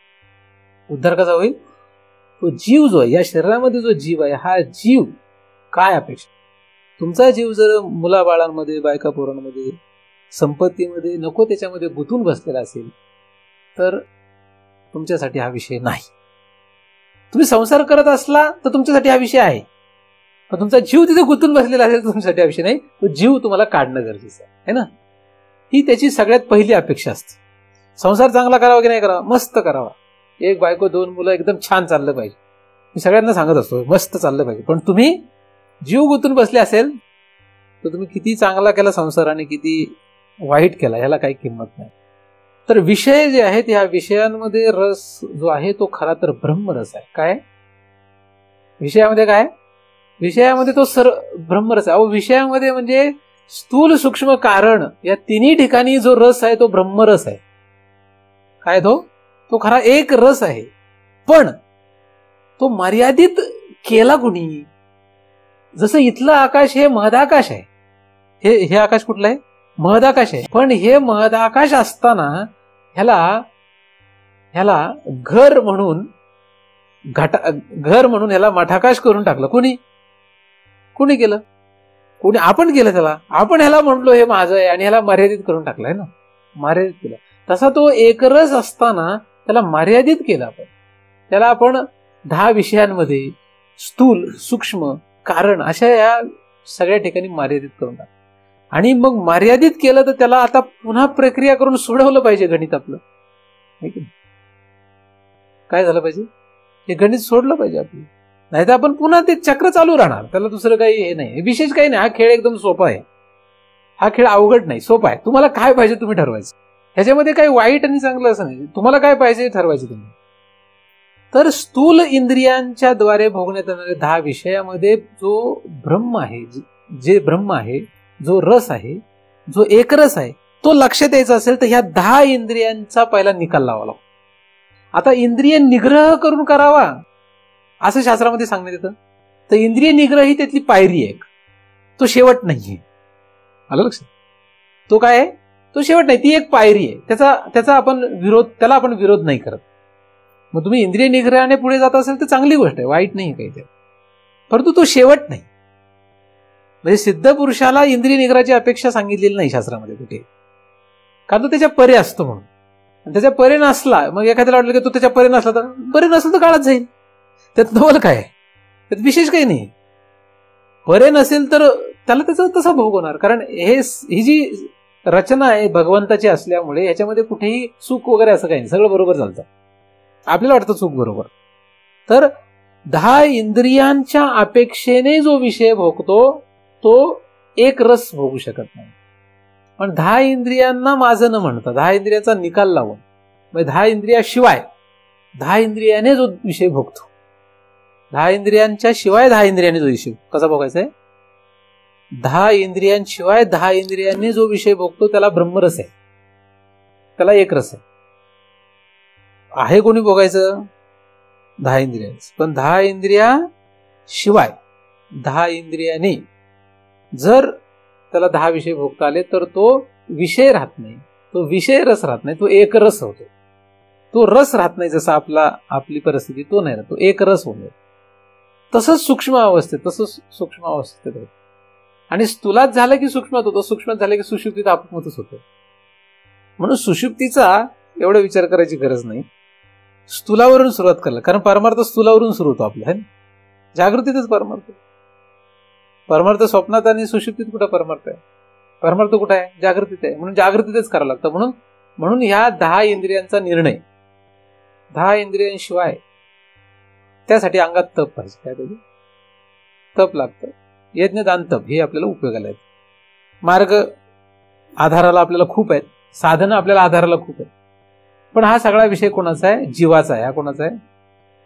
उद्धार कसा होईल? तो जीव जो आहे, या शरीरामध्ये जो जीव आहे, हा जीव काय अपेक्षा? तुमचा जीव जर मुलाबाळांमध्ये, बायका पोरांमध्ये, संपत्तीमध्ये नको त्याच्यामध्ये गुंतून बसलेला असेल तर तुमच्यासाठी हा विषय नाही. तुम्ही संसार करत असला तर तुमच्यासाठी हा विषय आहे, पण तुमचा जीव तिथे गुंतून बसलेला असेल तर तुमच्यासाठी हा विषय नाही. तो जीव तुम्हाला काढणं गरजेचं आहे ना. ही त्याची सगळ्यात पहिली अपेक्षा असते. संसार चांगला करावा की नाही करावा? मस्त करावा. एक बायको, 2 मुलं, एकदम छान चाललं पाहिजे. मी सगळ्यांना सांगत असतो मस्त चाललं पाहिजे. पण तुम्ही जीव गुंतून बसले असेल तर तुम्ही किती चांगला केला संसार आणि किती वाईट केला ह्याला काही किंमत नाही. तर विषय जे आहेत, ह्या विषयांमध्ये रस जो आहे तो खरा तर ब्रह्मरस आहे. काय विषयामध्ये? काय विषयामध्ये? तो ब्रह्मरस आहे. अहो, विषयामध्ये म्हणजे स्थूल, सूक्ष्म, कारण या तिन्ही ठिकाणी जो रस आहे तो ब्रह्मरस आहे. काय तो खरा एक रस आहे. पण तो मर्यादित केला कुणी? जसं इथलं आकाश हे महदाकाश आहे. हे आकाश कुठलं आहे? महदाकाश आहे. पण हे महदाकाश असताना ह्याला घर म्हणून ह्याला मठाकाश करून टाकलं. कुणी केलं? कोणी? आपण केलं त्याला. आपण ह्याला म्हणलो हे माझं आहे आणि ह्याला मर्यादित करून टाकलंय ना, मर्यादित केलं. तसा तो एकरस असताना त्याला मर्यादित केलं आपण. त्याला आपण 10 विषयांमध्ये स्थूल, सूक्ष्म, कारण अशा या सगळ्या ठिकाणी मर्यादित करून टाकलं. आणि मग मर्यादित केलं तर त्याला आता पुन्हा प्रक्रिया करून सोडवलं पाहिजे गणित आपलं. काय झालं पाहिजे? हे गणित सोडलं पाहिजे आपलं. नाही तर आपण पुन्हा ते चक्र चालू राहणार. त्याला दुसरं काही हे नाही, विशेष काही नाही. हा खेळ एकदम सोपा आहे. हा खेळ अवघड नाही, सोपा आहे. तुम्हाला काय पाहिजे तुम्ही ठरवायचं. ह्याच्यामध्ये काही वाईट आणि चांगलं असं नाही. तुम्हाला काय पाहिजे ठरवायचं तुम्ही. तर स्थूल इंद्रियांच्या द्वारे भोगण्यात येणारे 10 विषयामध्ये जो ब्रह्म आहे, जे ब्रह्म आहे, जो रस आहे, जो एकरस आहे, तो लक्षात यायचा असेल तर ह्या 10 इंद्रियांचा पहिला निकाल लावा लागतो. आता इंद्रिय निग्रह करून करावा असं शास्त्रामध्ये सांगण्यात येतं. तर इंद्रिय निग्रह ही त्यातली पायरी आहे, तो शेवट नाहीये. आलं लक्षात? तो काय आहे? तो शेवट नाही, ती एक पायरी आहे. त्याला आपण विरोध नाही करत. मग तुम्ही इंद्रिय निग्रहाने पुढे जात असेल तर चांगली गोष्ट आहे, वाईट नाही काही ते. परंतु तो शेवट नाही. म्हणजे सिद्ध पुरुषाला इंद्रिय निग्रहाची अपेक्षा सांगितलेली नाही शास्त्रामध्ये कुठे, कारण तो त्याच्या परे असतो म्हणून. त्याच्या परे नसला, मग एखाद्याला वाटलं की तो त्याच्या परे नसला तर परे नसेल तर काळात जाईल. त्यात नवल काय, त्यात विशेष काही नाही. परे नसेल तर त्याला त्याचा तसा भोग होणार. कारण ही जी रचना आहे भगवंताची असल्यामुळे याच्यामध्ये कुठेही चूक वगैरे असं काही नाही, सगळं बरोबर चालतं. आपल्याला वाटतं चूक बरोबर. तर 10 इंद्रियांच्या अपेक्षेने जो विषय भोगतो तो एक रस भोगू शकत नाही. पण 10 इंद्रियांना माझं न म्हणता 10 इंद्रियांचा निकाल लावून, म्हणजे 10 इंद्रियाशिवाय 10 इंद्रियाने जो विषय भोगतो, 10 इंद्रियांच्या शिवाय 10 इंद्रियाने जो विषय कसा भोगायचा आहे, 10 इंद्रियांशिवाय 10 इंद्रियांनी जो विषय भोगतो त्याला ब्रह्मरस आहे, त्याला एक रस आहे. कोणी भोगायचं? 10 इंद्रियांचं. पण 10 इंद्रिया शिवाय 10 इंद्रियाने जर त्याला 10 विषय भोगता आले तर तो विषय राहत नाही, तो विषय रस राहत नाही, तो एक रस होतो. तो रस राहत नाही. जसा आपली परिस्थिती तो नाही राहत, तो एक रस होतो. तसंच सूक्ष्म अवस्थेत होतं. आणि स्थूलात झालं की सूक्ष्मात होतं, सूक्ष्मात झालं की सुषुप्तीत आपोआपच होतं. म्हणून सुषुप्तीचा एवढा विचार करायची गरज नाही, स्थूलावरून सुरुवात करायला. कारण परमार्थ स्थूलावरून सुरू होतो आपला, है ना. जागृतीतच परमार्थ स्वप्नात आणि सुषुप्तीत कुठं परमार्थ आहे? परमार्थ कुठं आहे? जागृतीत आहे. म्हणून जागृतीतच करावं लागतं. म्हणून ह्या 10 इंद्रियांचा निर्णय, 10 इंद्रियांशिवाय त्यासाठी अंगात तप पाहिजे. काय पाहिजे? तप लागतं. यज्ञ दान तप हे आपल्याला उपयोगाला आहेत. मार्ग आधाराला आपल्याला खूप आहेत, साधनं आपल्याला आधाराला खूप आहेत. पण हा सगळा विषय कोणाचा आहे? जीवाचा आहे. हा कोणाचा आहे?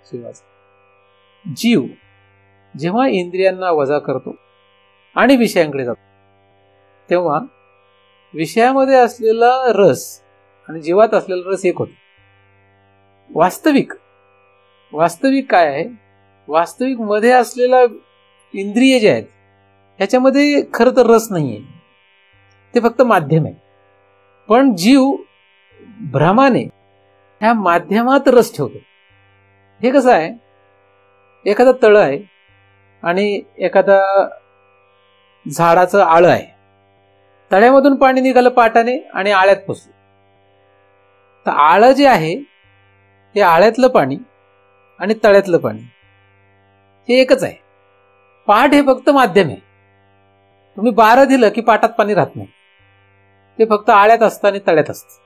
जीवाचा. जीव जेव्हा इंद्रियांना वजा करतो आणि विषयांकडे जातो, तेव्हा विषयामध्ये असलेला रस आणि जीवात असलेला रस एक होतो. वास्तविक काय आहे? वास्तविक मध्ये असलेला इंद्रिय जे आहेत ह्याच्यामध्ये खरं तर रस नाहीये, ते फक्त माध्यम आहे. पण जीव भ्रमाने ह्या माध्यमात रस ठेवतो. हे कसं आहे? एखादा तळ आहे आणि एखादा झाडाचं आळं आहे. तळ्यामधून पाणी निघालं पाटाने आणि आळ्यात पोचलं. तर आळं जे आहे ते आळ्यातलं पाणी आणि तळ्यातलं पाणी हे एकच आहे. पाट हे फक्त माध्यम आहे. तुम्ही 12 दिलं की पाटात पाणी राहत नाही, ते फक्त आळ्यात असतं आणि तळ्यात असतं.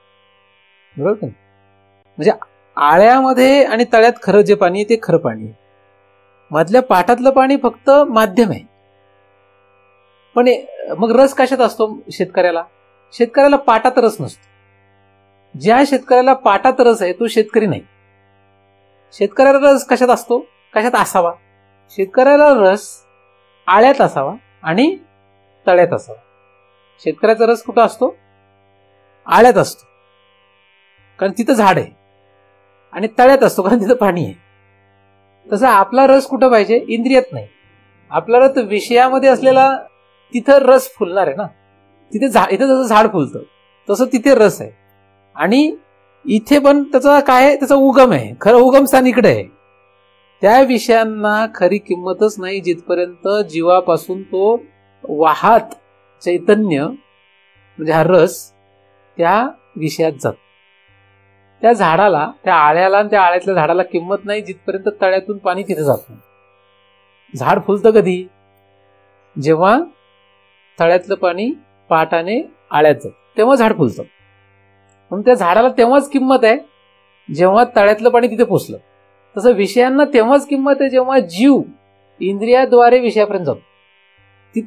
बरोबर का? म्हणजे आळ्यामध्ये आणि तळ्यात खरं जे पाणी आहे ते खरं पाणी आहे. मधल्या पाटातलं पाणी फक्त माध्यम आहे. पण मग रस कशात असतो? शेतकऱ्याला पाटात रस नसतो. ज्या शेतकऱ्याला पाटात रस आहे तो शेतकरी नाही. शेतकऱ्याला रस कशात असतो? कशात असावा? शेतकऱ्याला रस आळ्यात असावा आणि तळ्यात असावा. शेतकऱ्याचा रस कुठं असतो? आळ्यात असतो, कारण तिथं झाड आहे, आणि तळ्यात असतो कारण तिथं पाणी आहे. तसं आपला रस कुठं पाहिजे? इंद्रियात नाही. आपला रस विषयामध्ये असलेला, तिथं रस फुलणार आहे ना. इथं जसं झाड फुलतं तसं तिथे रस आहे. आणि इथे पण त्याचा काय आहे? त्याचा उगम आहे. खरं उगमस्थान इकडे आहे. त्या विषयांना खरी किंमतच नाही जिथपर्यंत जीवापासून तो वाहत चैतन्य म्हणजे हा रस त्या विषयात जातो. त्या झाडाला, त्या आळ्याला आणि त्या आळ्यातल्या झाडाला किंमत नाही जिथपर्यंत तळ्यातून पाणी तिथे जात नाही. झाड फुलतं कधी? जेव्हा तळ्यातलं पाणी पाटाने आळ्यात जातं तेव्हा झाड फुलतं. म्हणून त्या झाडाला तेव्हाच किंमत आहे जेव्हा तळ्यातलं पाणी तिथे पोचलं. तसं विषयांना तेव्हाच किंमत आहे जेव्हा जीव इंद्रियाद्वारे विषयापर्यंत जातो.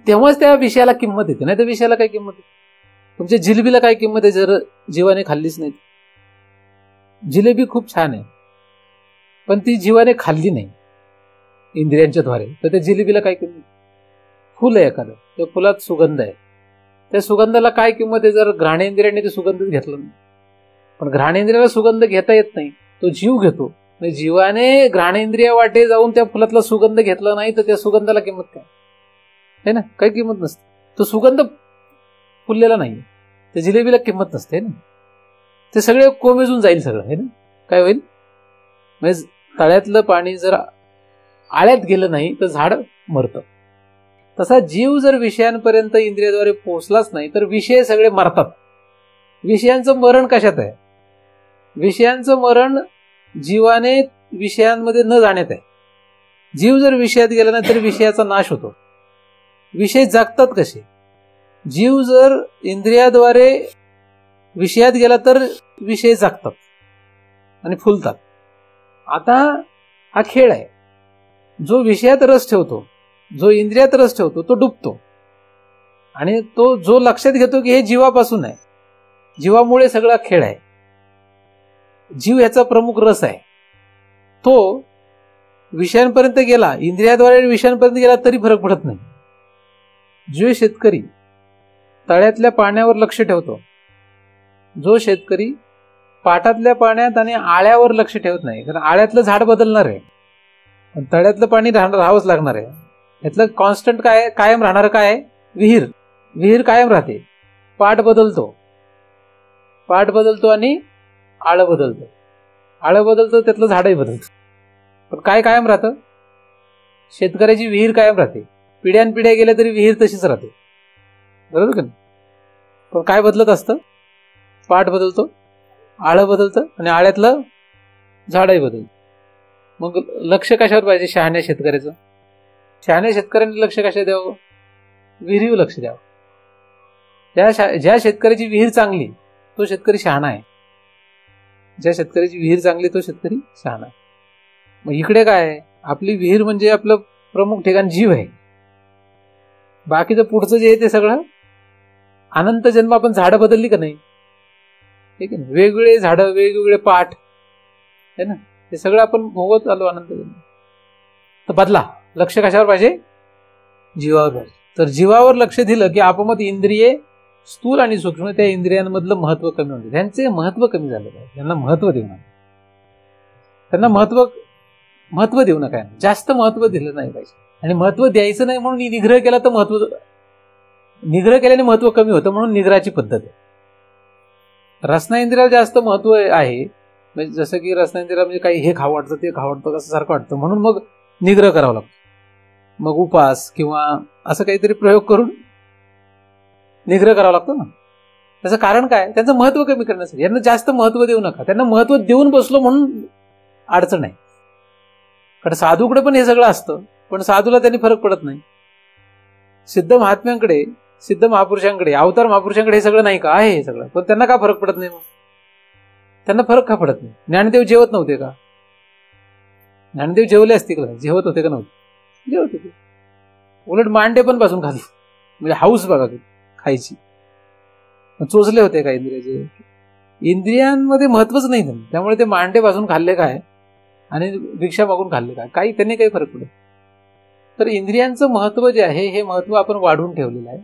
तेव्हाच त्या विषयाला किंमत येते. नाही तर विषयाला काय किंमत आहे? तुमच्या जिलेबीला काय किंमत आहे जर जीवाने खाल्लीच नाही? जिलेबी खूप छान आहे, पण ती जीवाने खाल्ली नाही इंद्रियांच्या द्वारे, तर त्या जिलेबीला काय किंमत? फुल आहे एखादं, त्या फुलात सुगंध आहे, त्या सुगंधाला काय किंमत आहे जर घ्राणेंद्रियाने ते सुगंध घेतलं नाही? पण घ्राणेंद्रियाला सुगंध घेता येत नाही, तो जीव घेतो. म्हणजे जीवाने घ्राणेंद्रिया वाटे जाऊन त्या फुलातला सुगंध घेतला नाही तर त्या सुगंधाला किंमत काय आहे? ना, काही किंमत नसते. तो सुगंध फुललेला नाही, त्या जिलेबीला किंमत नसते ना. ते सगळे कोमेजून जाईल सगळं, है ना. काय होईल? म्हणजे तळ्यातलं पाणी जर आळ्यात गेलं नाही तर झाड मरतं. तसा जीव जर विषयांपर्यंत इंद्रियाद्वारे पोहोचलाच नाही तर विषय सगळे मरतात. विषयांचं मरण कशात आहे? विषयांचं मरण जीवाने विषयांमध्ये न जाण्यात आहे. जीव जर विषयात गेला नाही तर विषयाचा नाश होतो. विषय जगतात कसे? जीव जर इंद्रियाद्वारे विषयात गेला तर विषय जगतात आणि फुलतात. आता हा खेळ आहे. जो विषयात रस ठेवतो, जो इंद्रियात रस ठेवतो तो डुबतो, आणि तो जो लक्षात घेतो की हे जीवापासून आहे, जीवामुळे सगळा खेळ आहे, जीव ह्याचा प्रमुख रस आहे, तो विषयांपर्यंत गेला, इंद्रियाद्वारे विषयांपर्यंत गेला तरी फरक पडत नाही. जो शेतकरी तळ्यातल्या पाण्यावर लक्ष ठेवतो, जो शेतकरी पाटातल्या पाण्यात आणि आळ्यावर लक्ष ठेवत नाही, कारण आळ्यातलं झाड बदलणार आहे, पण तळ्यातलं पाणी राहावंच लागणार आहे. यातलं कॉन्स्टंट काय, कायम राहणार काय आहे? विहीर कायम राहते. पाट बदलतो आणि आळं बदलतं, त्यातलं झाडही बदलतं, पण काय कायम राहतं? शेतकऱ्याची विहीर कायम राहते, पिढ्यानपिढ्या गेल्या तरी विहीर तशीच राहते, बरोबर का नाही? पण काय बदलत असतं? पाट बदलतो, आळं बदलतं आणि आळ्यातलं झाडही बदलतं. मग लक्ष कशावर पाहिजे शहाण्या शेतकऱ्याचं? शहाण्या शेतकऱ्यांनी लक्ष कशा द्यावं? विहिरीवर लक्ष द्यावं. ज्या शेतकऱ्याची विहीर चांगली तो शेतकरी शहाणा आहे. ज्या शेतकऱ्याची विहीर चांगली तो शेतकरी शहाणा आहे. मग इकडे काय आहे? आपली विहीर म्हणजे आपलं प्रमुख ठिकाण जीव आहे. बाकीचं पुढचं जे आहे ते सगळं अनंत जन्म. आपण झाडं बदलली का नाही? ठीक आहे ना, वेगवेगळे झाडं, वेगवेगळे पाठ आहे ना, हे सगळं आपण भोगत आलो अनंत जन्म. तर बदला, लक्ष कशावर पाहिजे? जीवावर पाहिजे. तर जीवावर लक्ष दिलं की आपोआप इंद्रिये स्थूल आणि सूक्ष्म त्या इंद्रियांमधलं महत्व कमी होते. त्यांचे महत्व कमी झालं पाहिजे. त्यांना महत्व देऊ नका. त्यांना महत्व देऊ नका. जास्त महत्व दिलं नाही पाहिजे. आणि महत्व द्यायचं नाही म्हणून निग्रह केला तर निग्रह केल्याने महत्व कमी होतं, म्हणून निग्रहाची पद्धत आहे. रसना जास्त महत्व आहे. म्हणजे जसं की रसना म्हणजे काही हे खावं वाटतं, ते खावं वाटतं, कसं सारखं वाटतं, म्हणून मग निग्रह करावा लागतो. मग उपास किंवा असं काहीतरी प्रयोग करून निग्रह करावा लागतो ना. त्याचं कारण काय? त्यांचं महत्व कमी करण्यासाठी. यांना जास्त महत्व देऊ नका. त्यांना महत्व देऊन बसलो म्हणून अडचण आहे. कारण साधूकडे पण हे सगळं असतं, पण साधूला त्यांनी फरक पडत नाही. सिद्ध महात्म्यांकडे, सिद्ध महापुरुषांकडे, अवतार महापुरुषांकडे हे सगळं नाही का? आहे हे सगळं, पण त्यांना का फरक पडत नाही? मग त्यांना फरक का पडत नाही? ज्ञानदेव जेवत नव्हते का? ज्ञानदेव जेवले असते का? जेवत होते का नव्हते? जेवत होते. उलट मांडे पण पासून खाली, म्हणजे हाऊस बघा खायची. चोचले होते का इंद्रियाचे? इंद्रियांमध्ये महत्वच नाही त्यांना. त्यामुळे ते मांडे पासून खाल्ले काय आणि भिक्षा मागून खाल्ले काय, त्यांनी काही फरक पडत. तर इंद्रियांचं महत्व जे आहे हे महत्व आपण वाढवून ठेवलेलं आहे.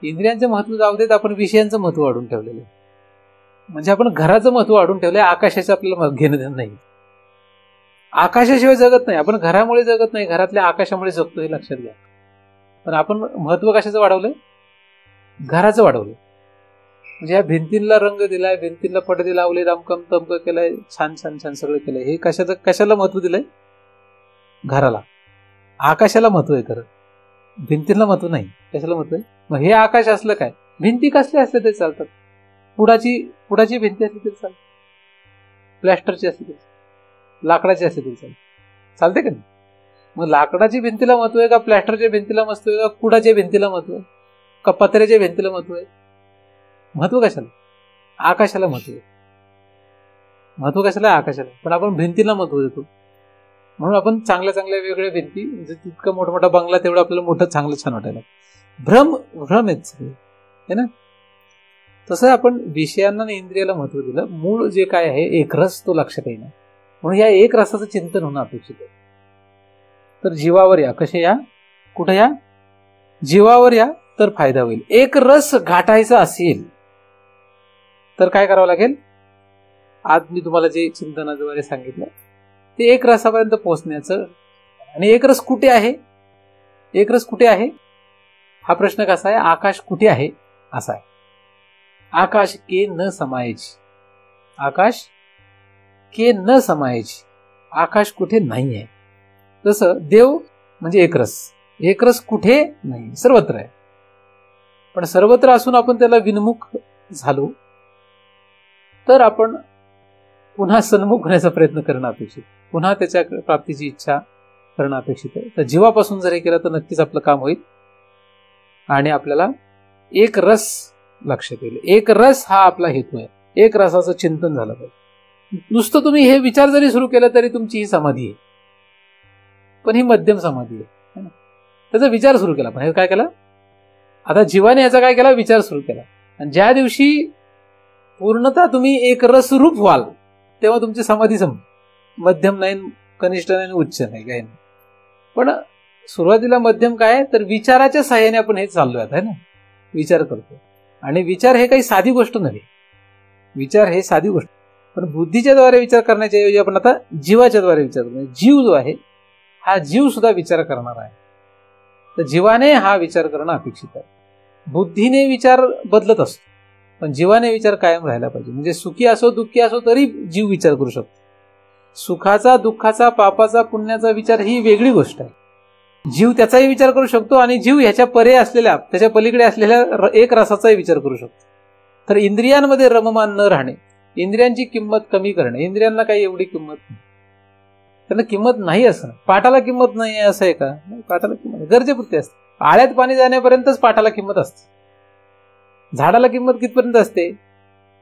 इंद्रियांचं महत्व जाऊ देत, आपण विषयांचं महत्व वाढवून ठेवलेलं आहे. म्हणजे आपण घराचं महत्व वाढवून ठेवलंय, आकाशाचं आपल्याला घेणं देणं नाही. आकाशाशिवाय जगत नाही आपण, घरामुळे जगत नाही, घरातल्या आकाशामुळे जगतो, हे लक्षात घ्या. पण आपण महत्व कशाचं वाढवलंय? घराचं वाढवलंय. म्हणजे या भिंतींना रंग दिलाय, भिंतींना पडदे लावले, दमकम तमक केलंय, छान छान छान सगळं केलंय. हे कशाला महत्व दिलंय? घराला. आकाशाला महत्व आहे खरं, भिंतींना महत्व नाही. कशाला महत्व आहे? मग हे आकाश असलं काय, भिंती कसल्या असल्या तरी चालतात. पुढाची भिंती असली तरी चालते, प्लॅस्टरची असली तरी, लाकडाची असली तरी चालते का नाही? मग लाकडाची भिंतीला महत्व आहे का, प्लॅस्टरच्या भिंतीला महत्व आहे का, कुडाच्या भिंतीला महत्व आहे का, पत्र्याच्या भिंतीला महत्व आहे? महत्व कशाला? आकाशाला महत्व आहे. महत्व कशाला? आकाशाला. पण आपण भिंतीला महत्व देतो, म्हणून आपण चांगल्या चांगल्या वेगळ्या भिंती, म्हणजे तितकं मोठमोठा बंगला तेवढं आपल्याला मोठं चांगलं छान वाटायला. भ्रम आहेत सगळे, है ना. तसं आपण विषयांना आणि इंद्रियाला महत्व दिलं. मूळ जे काय आहे एक रस, तो लक्षात येईना. म्हणून या एक रसाचं चिंतन होणं अपेक्षित आहे. तर जीवावर या. कसे या? कुठे या? जीवावर या, तर फायदा होईल. एक रस गाठायचा असेल तर काय करावं लागेल? आज मी तुम्हाला जे चिंतनाद्वारे सांगितलं ते एक रसापर्यंत पोहोचण्याचं. आणि एक रस कुठे आहे? एक रस कुठे आहे हा प्रश्न कसा आहे? आकाश कुठे आहे असा आहे. आकाश के न समायची, आकाश के न समायची, आकाश कुठे नाही आहे. तसं देव म्हणजे एक रस. एक रस कुठे नाही, सर्वत्र आहे. पण सर्वत्र असून आपण त्याला विनमुख झालो तर आपण पुन्हा सन्मुख होण्याचा प्रयत्न करणं अपेक्षित, पुन्हा त्याच्या प्राप्तीची इच्छा करणं अपेक्षित आहे. तर जीवापासून जर हे केलं तर नक्कीच आपलं काम होईल आणि आपल्याला एक रस लक्षात येईल. एक रस हा आपला हेतू आहे. एक रसाचं चिंतन झालं पाहिजे. नुसतं तुम्ही हे विचार जरी सुरू केला तरी तुमची ही समाधी आहे, पण ही मध्यम समाधी आहे. त्याचा विचार सुरू केला. पण हे काय केला? आता जीवाने याचा काय केला? विचार सुरू केला. आणि ज्या दिवशी पूर्णतः तुम्ही एक रस रूप व्हाल तेव्हा तुमची समाधी मध्यम नाही, कनिष्ठ नाही, उच्च नाही, काही नाही. पण सुरुवातीला मध्यम काय? तर विचाराच्या साह्याने आपण हे चाललोय आता, है ना. विचार करतो. आणि विचार हे काही साधी गोष्ट नव्हे. विचार हे साधी गोष्ट, पण बुद्धीच्या द्वारे विचार करण्याच्या ऐवजी आपण आता जीवाच्या द्वारे विचार करतो. जीव जो आहे हा जीव सुद्धा विचार करणार आहे. तर जीवाने हा विचार करणं अपेक्षित आहे. बुद्धीने विचार बदलत असतो, पण जीवाने विचार कायम राहायला पाहिजे. म्हणजे सुखी असो दुःखी असो तरी जीव विचार करू शकतो. सुखाचा, दुःखाचा, पापाचा, पुण्याचा विचार ही वेगळी गोष्ट आहे. जीव त्याचाही विचार करू शकतो आणि जीव ह्याच्या परे असलेल्या, त्याच्या पलीकडे असलेल्या एक रसाचाही विचार करू शकतो. तर इंद्रियांमध्ये रममान न राहणे, इंद्रियांची किंमत कमी करणे. इंद्रियांना काही एवढी किंमत नाही, त्यांना किंमत नाही असं. पाटाला किंमत नाही आहे असं आहे का? पाटाला किंमत गरजेपुरती असते. आळ्यात पाणी जाण्यापर्यंतच पाटाला किंमत असते. झाडाला किंमत कितपर्यंत असते?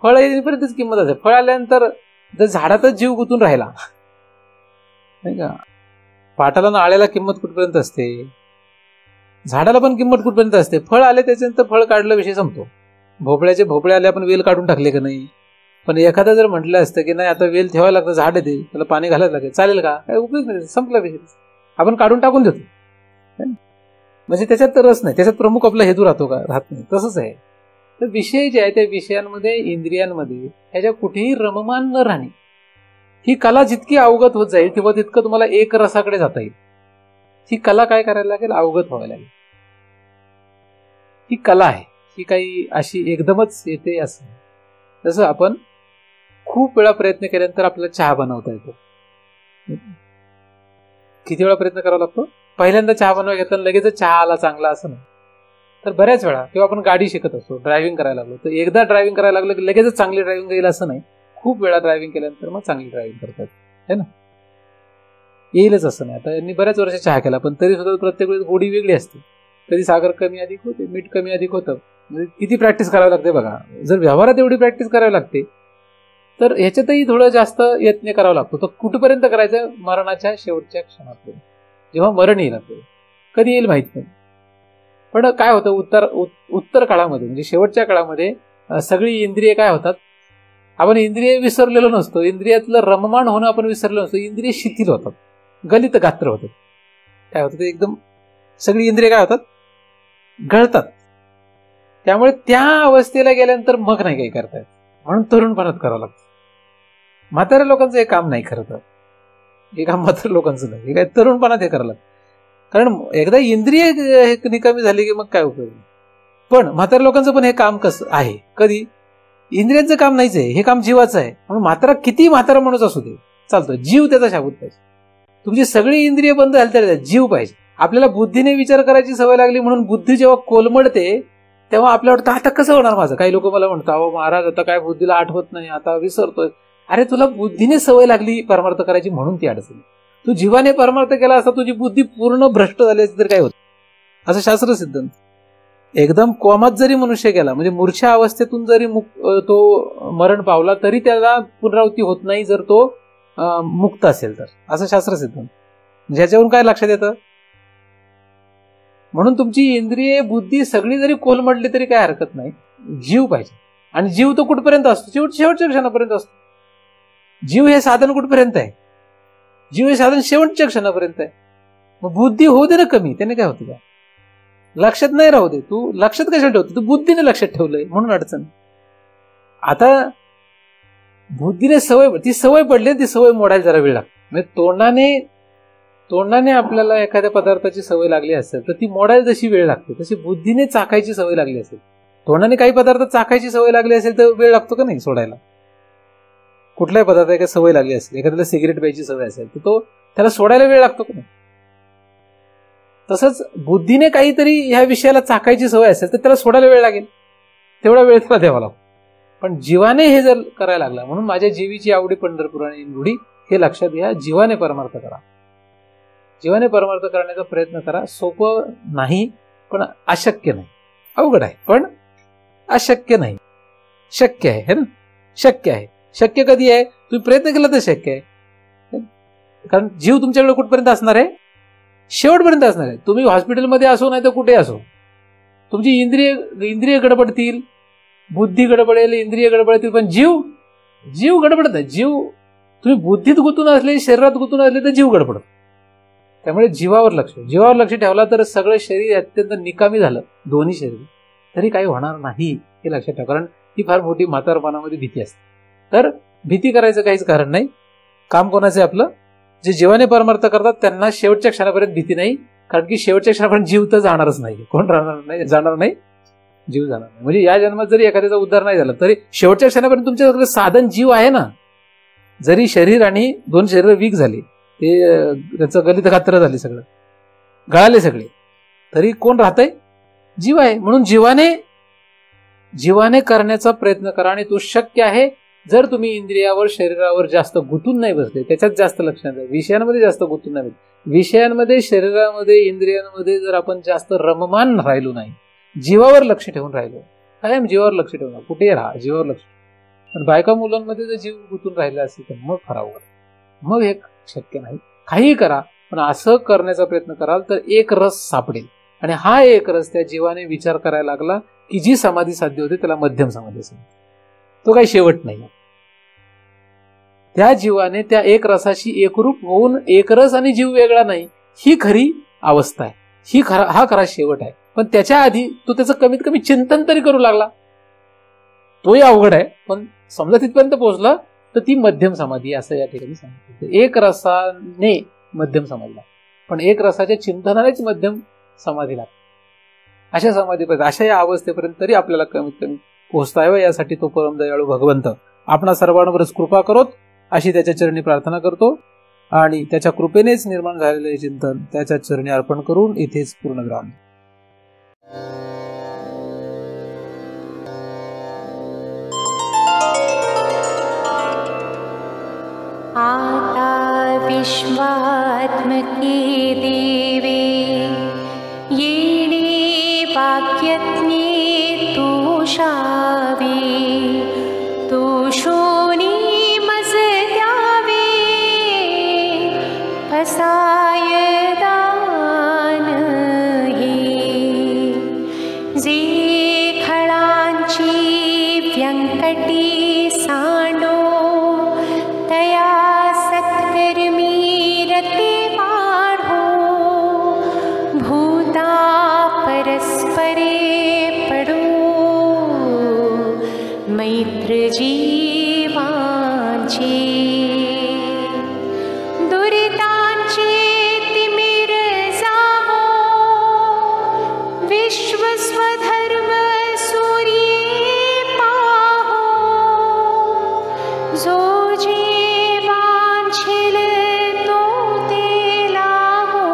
फळ येईपर्यंतच किंमत असते. फळ आल्यानंतर जर झाडातच जीव गुंतून राहिला नाही का, पाटाला ना आळ्याला किंमत कुठपर्यंत असते? झाडाला पण किंमत कुठपर्यंत असते? फळ आले त्याच्यानंतर फळ काढलं, विषय संपतो. भोपळ्याचे भोपळे आले, आपण वेल काढून टाकले का नाही? पण एखादं जर म्हटलं असतं की नाही आता वेल ठेवायला लागतं, झाड येते, त्याला पाणी घालायला लागेल, चालेल का? काही उपयोग नाही, संपला विषय. आपण काढून टाकून देतो, म्हणजे त्याच्यात रस नाही, त्याच्यात प्रमुख आपला हेतू राहतो का? राहत नाही. तसंच आहे. तर विषय जे आहे त्या विषयांमध्ये, इंद्रियांमध्ये ह्याच्या कुठेही रममान न राहणे, ही कला जितकी अवगत होत जाईल तेव्हा तितकं तुम्हाला एक रसाकडे जाता येईल. ही कला काय करायला लागेल? अवगत व्हायला लागेल. ही कला आहे, ही काही अशी एकदमच येते असं. जसं आपण खूप वेळा प्रयत्न केल्यानंतर आपल्याला चहा बनवता येतो. किती वेळा प्रयत्न करावा लागतो? पहिल्यांदा चहा बनवायला घेतला लगेच चहा आला चांगला असं नाही. तर बऱ्याच वेळा किंवा आपण गाडी शिकत असतो, ड्रायव्हिंग करायला लागलो, तर एकदा ड्रायव्हिंग करायला लागलं की लगेचच चांगली ड्रायव्हिंग येईल असं नाही. खूप वेळा ड्रायव्हिंग केल्यानंतर मग चांगली ड्रायव्हिंग करतात, है ना? येईलच असं नाही. आता यांनी बऱ्याच वर्ष चहा केला, पण तरी सुद्धा प्रत्येक वेळेस गोडी वेगळी असते. कधी साखर कमी अधिक होते, मीठ कमी अधिक होतं. म्हणजे किती प्रॅक्टिस करावी लागते बघा. जर व्यवहारात एवढी प्रॅक्टिस करावी लागते तर ह्याच्यातही थोडं जास्त यत्न करावा लागतो. तर कुठपर्यंत करायचं? मरणाच्या शेवटच्या क्षणापर्यंत. जेव्हा मरण येईल आपल्याला, कधी येईल माहित नाही. पण काय होतं, उत्तर काळामध्ये म्हणजे शेवटच्या काळामध्ये सगळी इंद्रिय काय होतात? आपण इंद्रिय विसरलेलो नसतो, इंद्रियातलं रममाण होणं आपण विसरलेलो नसतो. इंद्रिय शिथिल होतात, गलित गात्र होतात. काय होतं ते एकदम सगळी इंद्रिय काय होतात? गळतात. त्यामुळे त्या अवस्थेला गेल्यानंतर मग नाही काही करता येत. म्हणून तरुणपणात करावं लागतं. म्हाताऱ्या लोकांचं हे काम नाही, खरं तर हे काम म्हाताऱ्या लोकांचं नाही, हे काय तरुणपणात हे करावं लागतं. कारण एकदा इंद्रिय निकामी झाली की मग काय उपयोग. पण म्हाताऱ्या लोकांचं पण हे काम कसं आहे? कधी इंद्रियांचं काम नाहीच आहे, हे काम जीवाचं आहे. म्हणून म्हातारा किती म्हातारा माणूस असू दे चालतो, जीव त्याचा शाबूत पाहिजे. तुमची सगळी इंद्रिय बंद झाली तरी जीव पाहिजे. आपल्याला बुद्धीने विचार करायची सवय लागली म्हणून बुद्धी जेव्हा कोलमडते तेव्हा आपल्याला वाटतं आता कसं होणार माझं. काही लोक मला म्हणतात, अहो महाराज आता काय बुद्धीला आठवत नाही, आता विसरतोय. अरे तुला बुद्धीने सवय लागली परमार्थ करायची म्हणून ती अडचण. तू जीवाने परमार्थ केला असता तुझी बुद्धी पूर्ण भ्रष्ट झाली असती तर काय होत, असं शास्त्र सिद्ध. एकदम कोमात जरी मनुष्य गेला, म्हणजे मूर्छा अवस्थेतून जरी तो मरण पावला तरी त्याला पुनरावृत्ती होत नाही जर तो मुक्त असेल तर, असं शास्त्र सिद्ध. ज्याच्यावरून काय लक्षात येतं? म्हणून तुमची इंद्रिय बुद्धी सगळी जरी कोलमडली तरी काय हरकत नाही, जीव पाहिजे. आणि जीव तो कुठपर्यंत असतो? शेवटच्या क्षणापर्यंत असतो. जीव हे साधन कुठपर्यंत आहे? जीव हे साधन शेवटच्या क्षणापर्यंत आहे. मग बुद्धी होऊ दे ना कमी, त्याने काय होतं? लक्षात नाही राहू दे. तू लक्षात कशाला ठेवतो? तू बुद्धीने लक्षात ठेवलंय म्हणून अडचण. आता बुद्धीने ती सवय पडली, ती सवय मोडायला जरा वेळ लागतो. म्हणजे तोंडाने आपल्याला एखाद्या पदार्थाची सवय लागली असेल तर ती मोडायला जशी वेळ लागते तशी बुद्धीने चाखायची सवय लागली असेल, तोंडाने काही पदार्थ चाखायची सवय लागली असेल तर वेळ लागतो का नाही सोडायला? कुठल्याही पदार्थ एका सवय लागली असेल, एखाद्याला सिगरेट प्यायची सवय असेल तर त्याला सोडायला वेळ लागतो का नाही? तसंच बुद्धीने काहीतरी ह्या विषयाला चाकायची सवय असेल तर त्याला सोडायला वेळ लागेल, तेवढा वेळ त्याला द्यावा लागतो. पण जीवाने हे जर करायला लागला, म्हणून माझ्या जीवीची आवडी पंढरपुराने रूढी, हे लक्षात घ्या. जीवाने परमार्थ करा, जीवाने परमार्थ करण्याचा प्रयत्न करा. सोपं नाही, पण अशक्य नाही. अवघड आहे पण अशक्य नाही, शक्य आहे ना. शक्य आहे. शक्य कधी आहे? तुम्ही प्रयत्न केला तर शक्य आहे. कारण जीव तुमच्याकडे कुठपर्यंत असणार आहे? शेवटपर्यंत असणार आहे. तुम्ही हॉस्पिटलमध्ये असो नाही तर कुठे असो, तुमची इंद्रिय गडबडतील, बुद्धी गडबडेल, इंद्रिय गडबडतील, पण जीव गडबडत नाही. तुम्ही बुद्धीत गुंतून असले, शरीरात गुंतून असले तर जीव गडबडत. त्यामुळे जीवावर लक्ष ठेवला तर सगळं शरीर अत्यंत निकामी झालं, दोन्ही शरीर, तरी काही होणार नाही हे लक्षात ठेवा. कारण ही फार मोठी म्हातारपणामध्ये भीती असते. तर भीती करायचं काहीच कारण नाही. काम कोणाचं आहे आपलं? जे जीवाने परमार्थ करतात त्यांना शेवटच्या क्षणापर्यंत भीती नाही. कारण की शेवटच्या क्षणापर्यंत जीव तर जाणारच नाही. कोण जाणार नाही? जीव जाणार नाही. म्हणजे या जन्मात जरी एखाद्याचा उद्धार नाही झाला तरी शेवटच्या क्षणापर्यंत तुमच्याकडे साधन जीव आहे ना. जरी शरीर आणि दोन शरीर वीक झाली, ते त्याचं गलित गात्र झाली सगळं, गळाले सगळे, तरी कोण राहतंय? जीव आहे. म्हणून जीवाने करण्याचा प्रयत्न करा, आणि तो शक्य आहे जर तुम्ही इंद्रियावर, शरीरावर जास्त गुंतून नाही बसले, त्याच्यात जास्त लक्ष द्या, विषयांमध्ये जास्त गुंतून नाही बसले, विषयांमध्ये, शरीरामध्ये, इंद्रियांमध्ये जर आपण जास्त रममान राहिलो नाही, जीवावर लक्ष ठेवून राहिलो, कायम जीवावर लक्ष ठेवून, कुठेही राहा, जीवावर लक्ष. पण बायका मुलांमध्ये जर जीव गुंतून राहिला असेल तर मग फरावर, मग हे शक्य नाही. काही करा, पण असं करण्याचा प्रयत्न कराल तर एक रस सापडेल, आणि हा एक रस त्या जीवाने विचार करायला लागला की जी समाधी साध्य होते त्याला मध्यम समाधी असेल. तो काही शेवट नाही. त्या जीवाने त्या एक रसाशी एकरूप होऊन, एक रस आणि जीव वेगळा नाही, ही खरी अवस्था आहे, हा खरा शेवट आहे. पण त्याच्या आधी तो त्याचं कमीत कमी चिंतन तरी करू लागला. तोही अवघड आहे, पण समजा तिथपर्यंत पोहोचला तर ती मध्यम समाधी असं या ठिकाणी सांगितलं. एक रसाने मध्यम समाधीला, पण एक रसाच्या चिंतनानेच मध्यम समाधीला, अशा समाधीपर्यंत, अशा या अवस्थेपर्यंत तरी आपल्याला कमीत कमी पोहोचता यावं. यासाठी तो परमदयाळू भगवंत आपणा सर्वांवरच कृपा करोत अशी त्याच्या चरणी प्रार्थना करतो, आणि त्याच्या कृपेनेच निर्माण झालेले चिंतन त्याच्या चरणी अर्पण करून इथेच पूर्णविराम. आता विश्वात्मके देवे येणे वाक्यज्ञे तोषावे, तोषोनी मज द्यावे, फसाय दान हे, जे खळांची व्यंकटी सांडो, तया सत्कर्मी रते वाढो, भूता परस्परे पडो, मैत्र जीवांचे, दुरितांचे तिमिर जावो, विश्व स्वधर्म सूर्ये पाहो, जो जीवांछिल तो ते लाहो,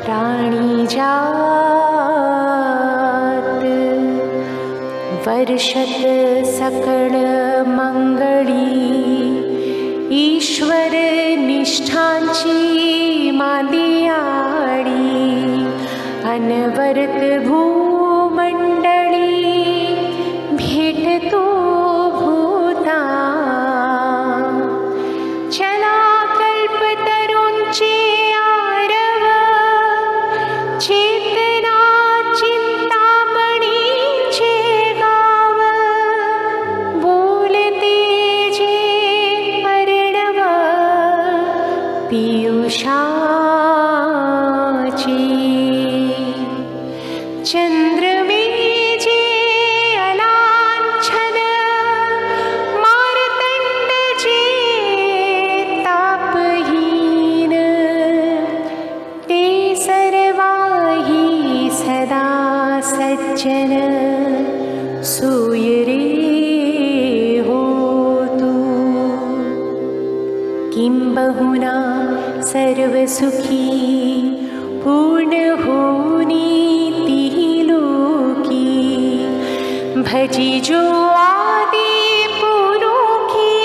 प्राणी जात वर्षत सकळ मंगळी, ईश्वर निष्ठांची मांदियाडी, अनवरत भूमंडळी भेटतो भूता, चला कल्पतरूंचे आरव, चेतना चिंतामणीचे गाव, बोलते जे अर्णव पियुषाची, चंद्रमे जे अलांछन, मारतंड जे तापहीन, ते सर्वाही सदा सज्जन, सूयरे होतु, किंबहुना सर्वसुखी पूर्ण होनी लोकी, भजी जो आदि पुरुखी,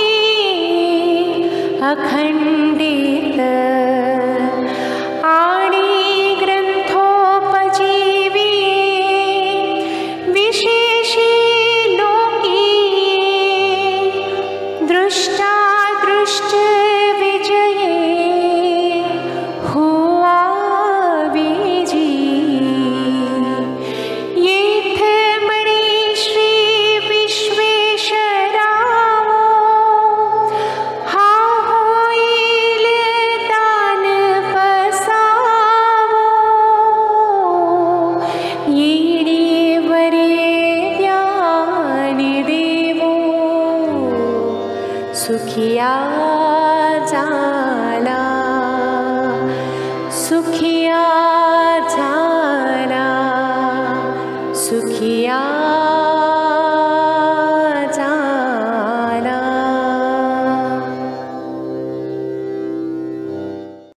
अखंडित आणि ग्रंथोपजीवी, विशेषी लोकी, दृष्टा दृष्ट विजये, हुआ विजी, येथ मणी श्री विश्वेश्वरावो, हा होईल दान पसावो, येणे वरे ज्ञानी देवो, सुखिया जाला, सुखी